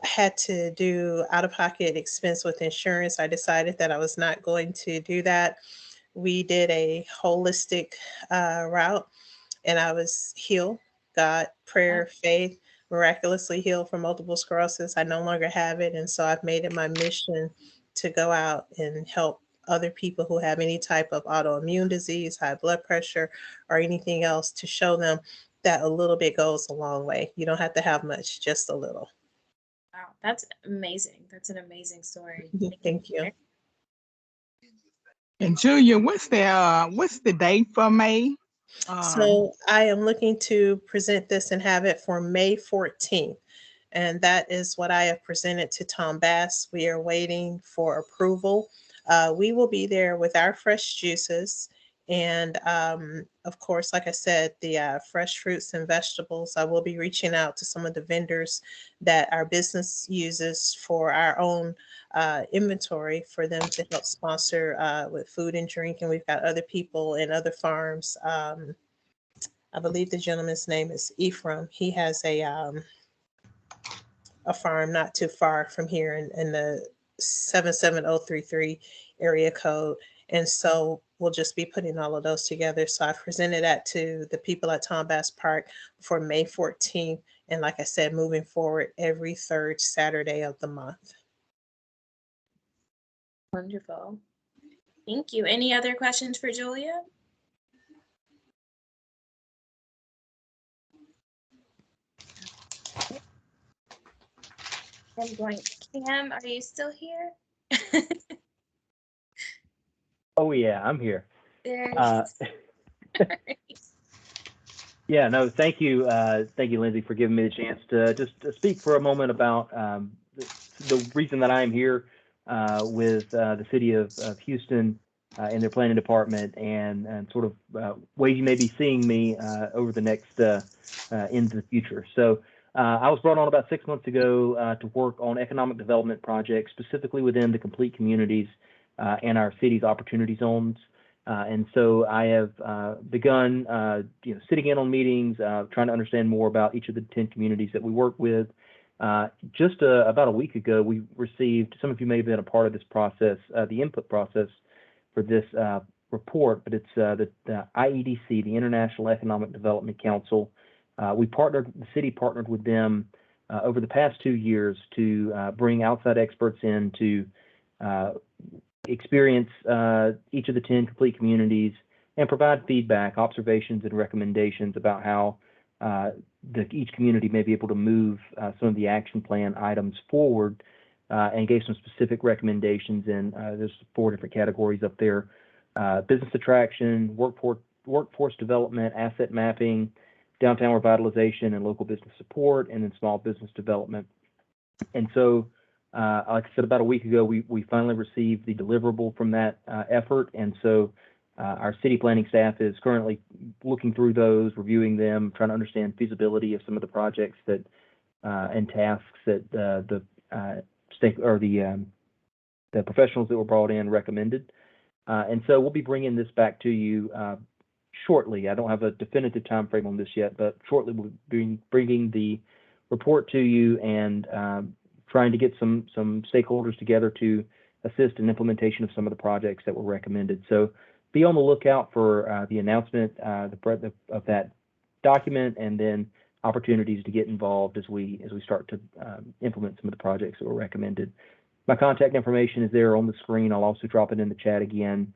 had to do out-of-pocket expense with insurance. I decided that I was not going to do that. We did a holistic route and I was healed. God, prayer, faith, miraculously healed from multiple sclerosis. I no longer have it. And so I've made it my mission to go out and help other people who have any type of autoimmune disease, high blood pressure, or anything else, to show them that a little bit goes a long way. You don't have to have much, just a little. Wow, that's amazing. That's an amazing story. Thank you. And Julia, what's the date for May? So I am looking to present this and have it for May 14th. And that is what I have presented to Tom Bass. We are waiting for approval. We will be there with our fresh juices. And of course, like I said, the fresh fruits and vegetables. I will be reaching out to some of the vendors that our business uses for our own inventory for them to help sponsor with food and drink. And we've got other people and other farms. I believe the gentleman's name is Ephraim. He has a farm not too far from here in the 77033 area code. And so we'll just be putting all of those together. So I presented that to the people at Tom Bass Park for May 14th. And like I said, moving forward every third Saturday of the month. Wonderful. Thank you. Any other questions for Julia? I'm going, Cam, are you still here? Oh yeah, I'm here. There Yeah, no, thank you, Lindsay, for giving me the chance to just speak for a moment about the reason that I am here with the city of Houston in their planning department, and sort of ways you may be seeing me over the next into the future. So I was brought on about 6 months ago to work on economic development projects, specifically within the complete communities and our city's opportunity zones. And so I have begun, sitting in on meetings, trying to understand more about each of the 10 communities that we work with. Just about a week ago, we received, some of you may have been a part of this process, the input process for this report, but it's the IEDC, the International Economic Development Council. The city partnered with them over the past 2 years to bring outside experts in to experience each of the 10 complete communities and provide feedback, observations, and recommendations about how each community may be able to move some of the action plan items forward, and gave some specific recommendations. And there's 4 different categories up there: business attraction, workforce development, asset mapping, downtown revitalization, and local business support, and then small business development. And so, like I said, about a week ago, we finally received the deliverable from that effort. And so our city planning staff is currently looking through those, reviewing them, trying to understand feasibility of some of the projects that and tasks that the professionals that were brought in recommended. And so we'll be bringing this back to you shortly. I don't have a definitive time frame on this yet, but shortly we'll be bringing the report to you and trying to get some stakeholders together to assist in implementation of some of the projects that were recommended. So be on the lookout for the announcement, the breadth of that document, and then opportunities to get involved as we start to implement some of the projects that were recommended. My contact information is there on the screen. I'll also drop it in the chat again.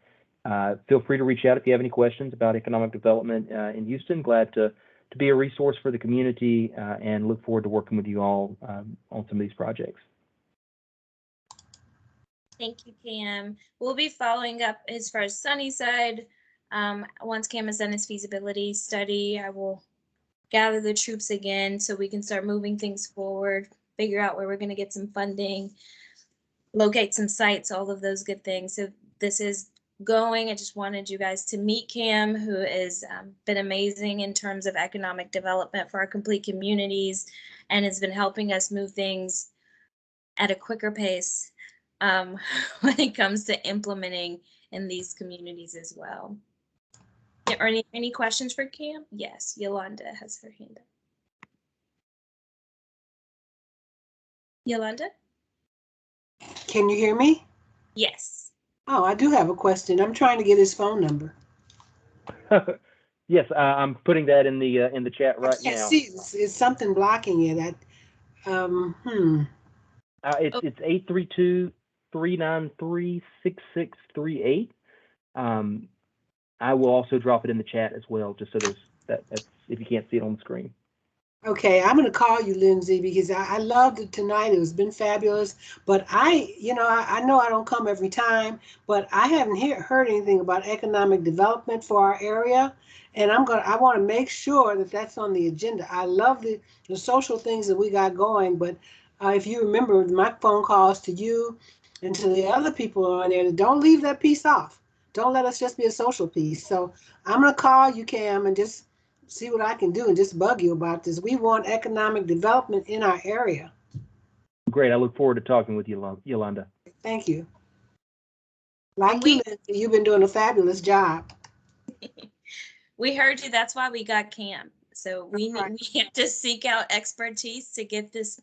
Feel free to reach out if you have any questions about economic development in Houston. Glad to be a resource for the community and look forward to working with you all on some of these projects. Thank you, Cam. We'll be following up as far as Sunnyside. Once Cam has done his feasibility study, I will gather the troops again so we can start moving things forward, figure out where we're going to get some funding, locate some sites, all of those good things. So this is going. I just wanted you guys to meet Cam, who has been amazing in terms of economic development for our complete communities and has been helping us move things at a quicker pace when it comes to implementing in these communities as well. Are any questions for Cam? Yes, Yolanda has her hand up. Yolanda? Can you hear me? Yes. Oh, I do have a question. I'm trying to get his phone number. Yes, I'm putting that in the chat right now. See, it's something blocking it. It's 832-393-6638. I will also drop it in the chat as well, just so that's if you can't see it on the screen. Okay, I'm going to call you, Lindsay, because I loved it tonight. It's been fabulous. But I know I don't come every time, but I haven't heard anything about economic development for our area. And I want to make sure that that's on the agenda. I love the social things that we got going. But if you remember my phone calls to you and to the other people on there, don't leave that piece off. Don't let us just be a social piece. So I'm going to call you, Cam, and just see what I can do and just bug you about this. We want economic development in our area. Great. I look forward to talking with you, Yolanda. Thank you. Like you, Lindsay, you've been doing a fabulous job. We heard you. That's why we got Cam. So we have to seek out expertise to get this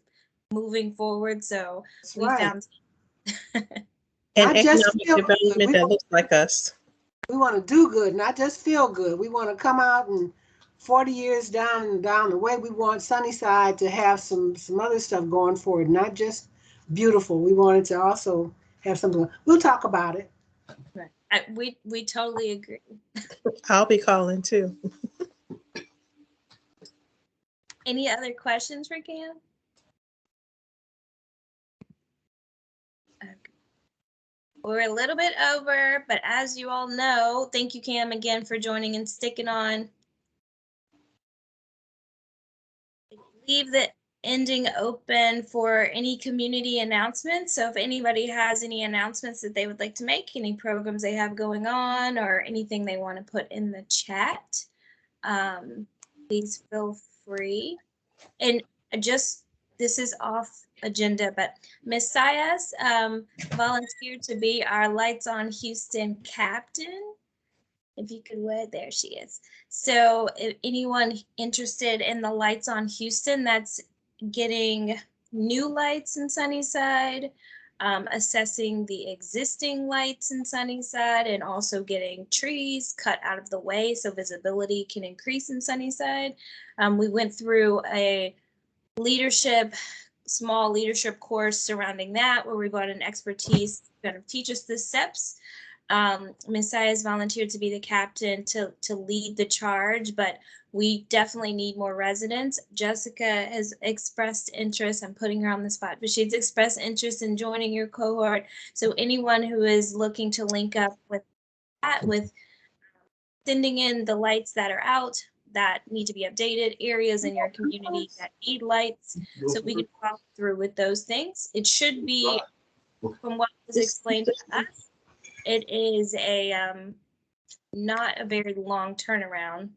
moving forward. So we found and economic development that looks like us. We want to do good, not just feel good. We want to come out and 40 years down the way, we want Sunnyside to have some other stuff going for it, not just beautiful. We want it to also have something. We'll talk about it. Right. We totally agree. I'll be calling too. Any other questions for Cam? Okay. We're a little bit over, but as you all know, thank you, Cam, again for joining and sticking on. Leave the ending open for any community announcements. So if anybody has any announcements that they would like to make, any programs they have going on, or anything they want to put in the chat, please feel free. And this is off agenda, but Miss Sayas volunteered to be our Lights on Houston captain. If you could wait, there she is. So if anyone interested in the Lights on Houston, that's getting new lights in Sunnyside, assessing the existing lights in Sunnyside, and also getting trees cut out of the way so visibility can increase in Sunnyside. We went through a small leadership course surrounding that, where we brought in expertise to kind of teach us the steps. Ms. Sayas volunteered to be the captain to lead the charge, but we definitely need more residents. Jessica has expressed interest. I'm putting her on the spot, but she's expressed interest in joining your cohort. So anyone who is looking to link up with that, with sending in the lights that are out that need to be updated, areas in your community that need lights, so we can follow through with those things. It should be, from what was explained to us, it is not a very long turnaround.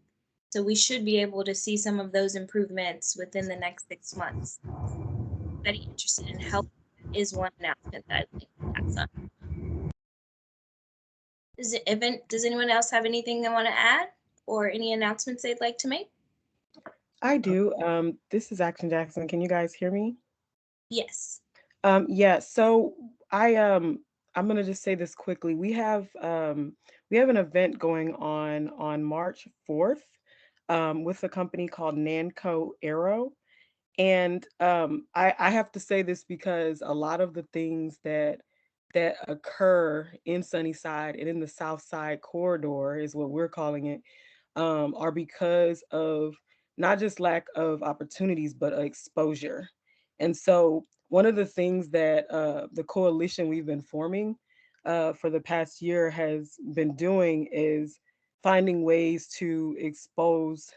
So we should be able to see some of those improvements within the next 6 months. Anybody interested in help is one announcement that I'd like to pass on. Does anyone else have anything they want to add or any announcements they'd like to make? I do. This is Action Jackson. Can you guys hear me? Yes. Yeah, so I'm gonna just say this quickly. We have an event going on March 4th with a company called Nanco Aero. And I have to say this because a lot of the things that occur in Sunnyside and in the South Side corridor is what we're calling it, are because of not just lack of opportunities, but exposure. And so one of the things that the coalition we've been forming for the past year has been doing is finding ways to expose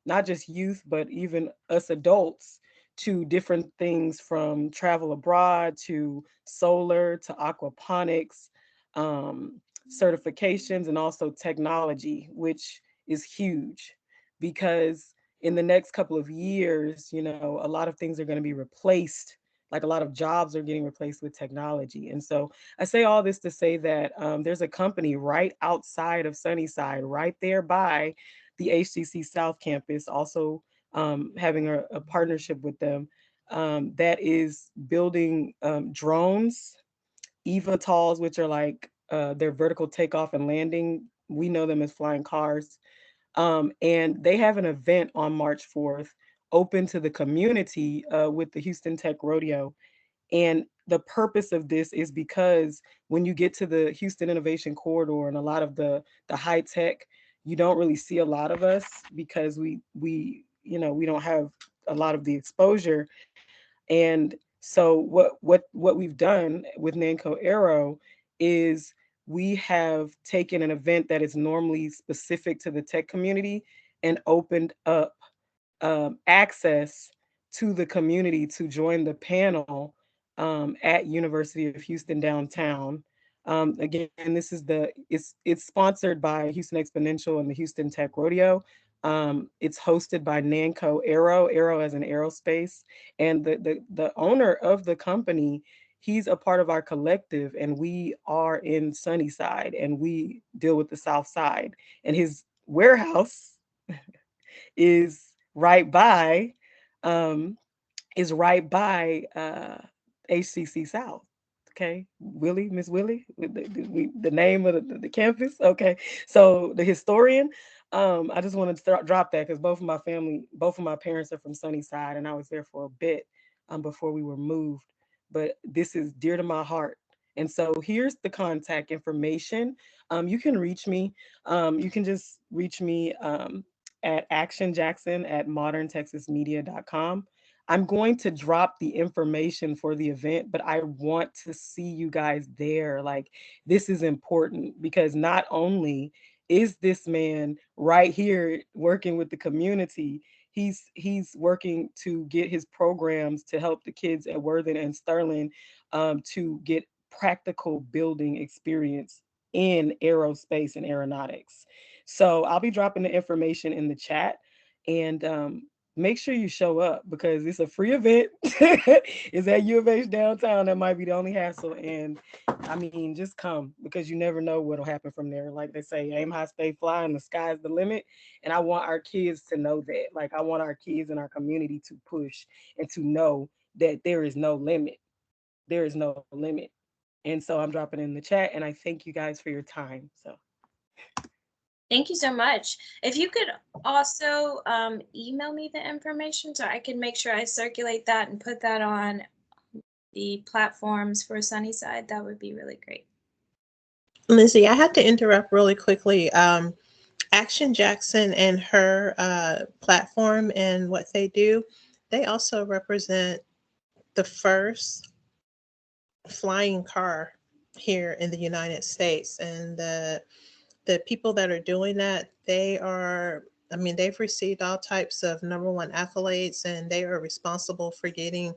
not just youth, but even us adults to different things, from travel abroad to solar to aquaponics, certifications, and also technology, which is huge because in the next couple of years, a lot of things are going to be replaced. Like a lot of jobs are getting replaced with technology. And so I say all this to say that there's a company right outside of Sunnyside, right there by the HCC South Campus, also having a partnership with them, that is building drones, eVTOLs, which are like their vertical takeoff and landing. We know them as flying cars. And they have an event on March 4th open to the community with the Houston Tech Rodeo. And the purpose of this is because when you get to the Houston Innovation Corridor and a lot of the high tech, you don't really see a lot of us because we don't have a lot of the exposure. And so what we've done with Nanco Aero is we have taken an event that is normally specific to the tech community and opened up access to the community to join the panel at University of Houston downtown. Again, it's sponsored by Houston Exponential and the Houston Tech Rodeo. It's hosted by Nanco Aero as an aerospace, and the owner of the company, he's a part of our collective, and we are in Sunnyside, and we deal with the South Side, and his warehouse is right by HCC South. Okay, Miss Willie, the name of the campus. Okay, so the historian. I just wanted to drop that because both of my parents are from Sunnyside, and I was there for a bit before we were moved. But this is dear to my heart. And so here's the contact information. You can reach me. You can just reach me at actionjackson@moderntexasmedia.com. I'm going to drop the information for the event, but I want to see you guys there. Like, this is important because not only is this man right here working with the community, he's working to get his programs to help the kids at Worthing and Sterling to get practical building experience in aerospace and aeronautics. So I'll be dropping the information in the chat, and make sure you show up because it's a free event. It's at U of H downtown. That might be the only hassle. And I mean, just come because you never know what'll happen from there. Like they say, aim high, stay fly, and the sky's the limit. And I want our kids to know that. Like, I want our kids in our community to push and to know that there is no limit. There is no limit. And so I'm dropping in the chat, and I thank you guys for your time. So. Thank you so much. If you could also email me the information so I can make sure I circulate that and put that on the platforms for Sunnyside, that would be really great. Lizzie, I had to interrupt really quickly. Action Jackson and her platform and what they do, they also represent the first flying car here in the United States. And the the people that are doing that, they are, I mean, they've received all types of #1 accolades, and they are responsible for getting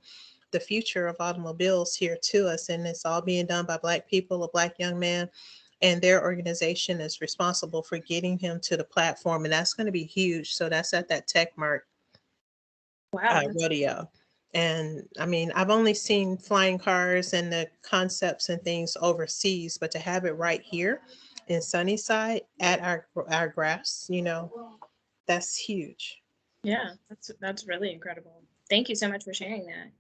the future of automobiles here to us. And it's all being done by Black people, a Black young man, and their organization is responsible for getting him to the platform. And that's going to be huge. So that's at that Tech Mart rodeo. And I mean, I've only seen flying cars and the concepts and things overseas, but to have it right here in Sunnyside at our grass, you know, that's huge. Yeah, that's really incredible. Thank you so much for sharing that.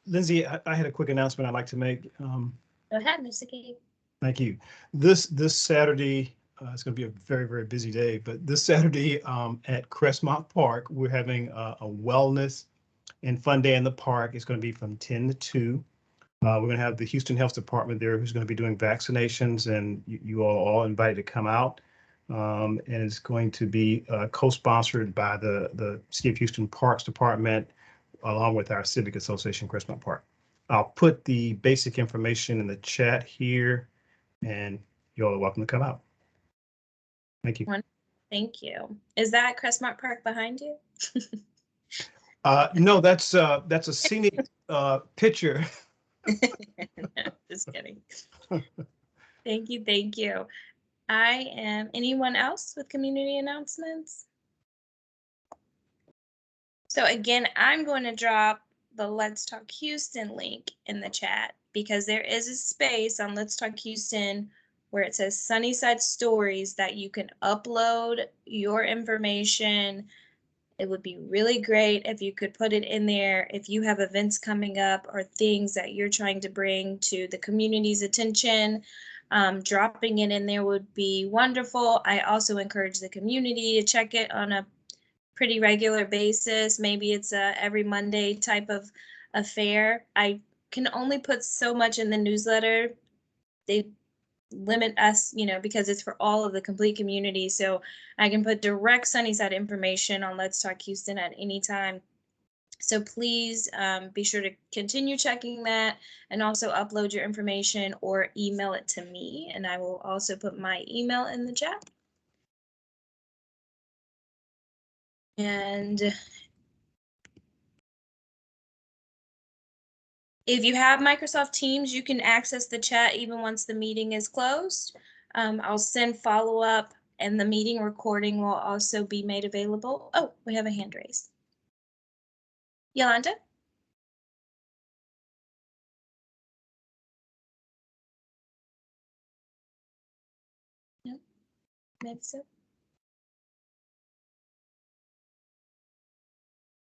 Lindsay, I had a quick announcement I'd like to make. Go ahead, Mr. Key. Thank you. This Saturday, it's going to be a very, very busy day, but this Saturday at Crestmont Park, we're having a wellness and fun day in the park. It's going to be from 10 to 2. We're going to have the Houston Health Department there who's going to be doing vaccinations, and you are all invited to come out. And it's going to be co-sponsored by the City of Houston Parks Department, along with our Civic Association, Crestmont Park. I'll put the basic information in the chat here, and you're all welcome to come out. Thank you. Thank you. Is that Crestmont Park behind you? No, that's a scenic picture. No, just kidding. Thank you, thank you. Anyone else with community announcements? So again, I'm going to drop the Let's Talk Houston link in the chat, because there is a space on Let's Talk Houston where it says Sunnyside Stories that you can upload your information. It would be really great if you could put it in there if you have events coming up or things that you're trying to bring to the community's attention. Dropping it in there would be wonderful. I also encourage the community to check it on a pretty regular basis. Maybe it's a every Monday type of affair. I can only put so much in the newsletter. They limit us, because it's for all of the complete community. So I can put direct Sunnyside information on Let's Talk Houston at any time. So please be sure to continue checking that, and also upload your information or email it to me. And I will also put my email in the chat. And if you have Microsoft Teams, you can access the chat even once the meeting is closed. I'll send follow-up, and the meeting recording will also be made available. Oh, we have a hand raised. Yolanda? No, maybe so.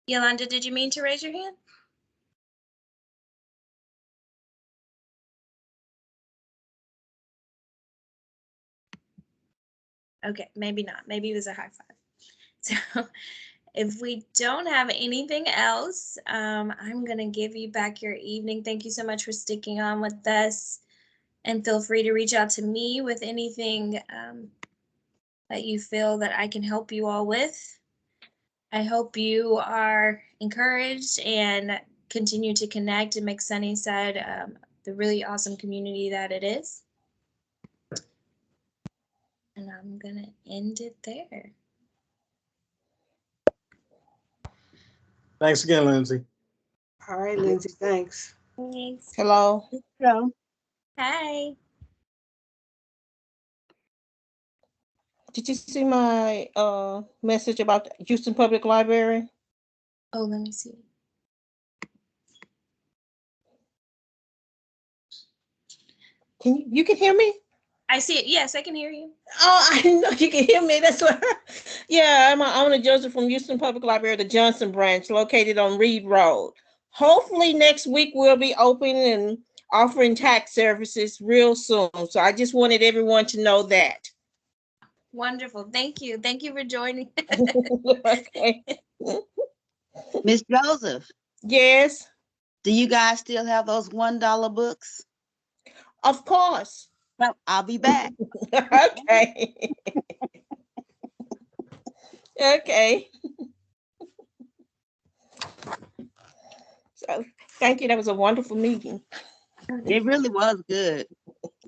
Yolanda, did you mean to raise your hand? Okay, maybe not. Maybe it was a high five. So if we don't have anything else, I'm going to give you back your evening. Thank you so much for sticking on with us. And feel free to reach out to me with anything that you feel that I can help you all with. I hope you are encouraged and continue to connect and make Sunnyside the really awesome community that it is. And I'm going to end it there. Thanks again, Lindsay. All right, Lindsay, thanks. Thanks. Hello. Hello. Hi. Did you see my message about the Houston Public Library? Oh, let me see. You can hear me? I see it. Yes, I can hear you. Oh, I know you can hear me. That's what. Yeah, I'm a Joseph from Houston Public Library, the Johnson branch, located on Reed Road. Hopefully next week we'll be open and offering tax services real soon. So I just wanted everyone to know that. Wonderful. Thank you. Thank you for joining. Okay. Miss Joseph. Yes. Do you guys still have those $1 books? Of course. Well, I'll be back. Okay. Okay. So thank you. That was a wonderful meeting. It really was good.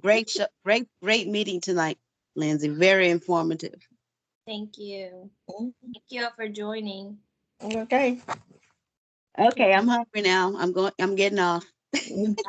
Great show, great meeting tonight. Lindsay. Very informative. Thank you. Thank you all for joining. Okay. Okay, I'm hungry now. I'm getting off.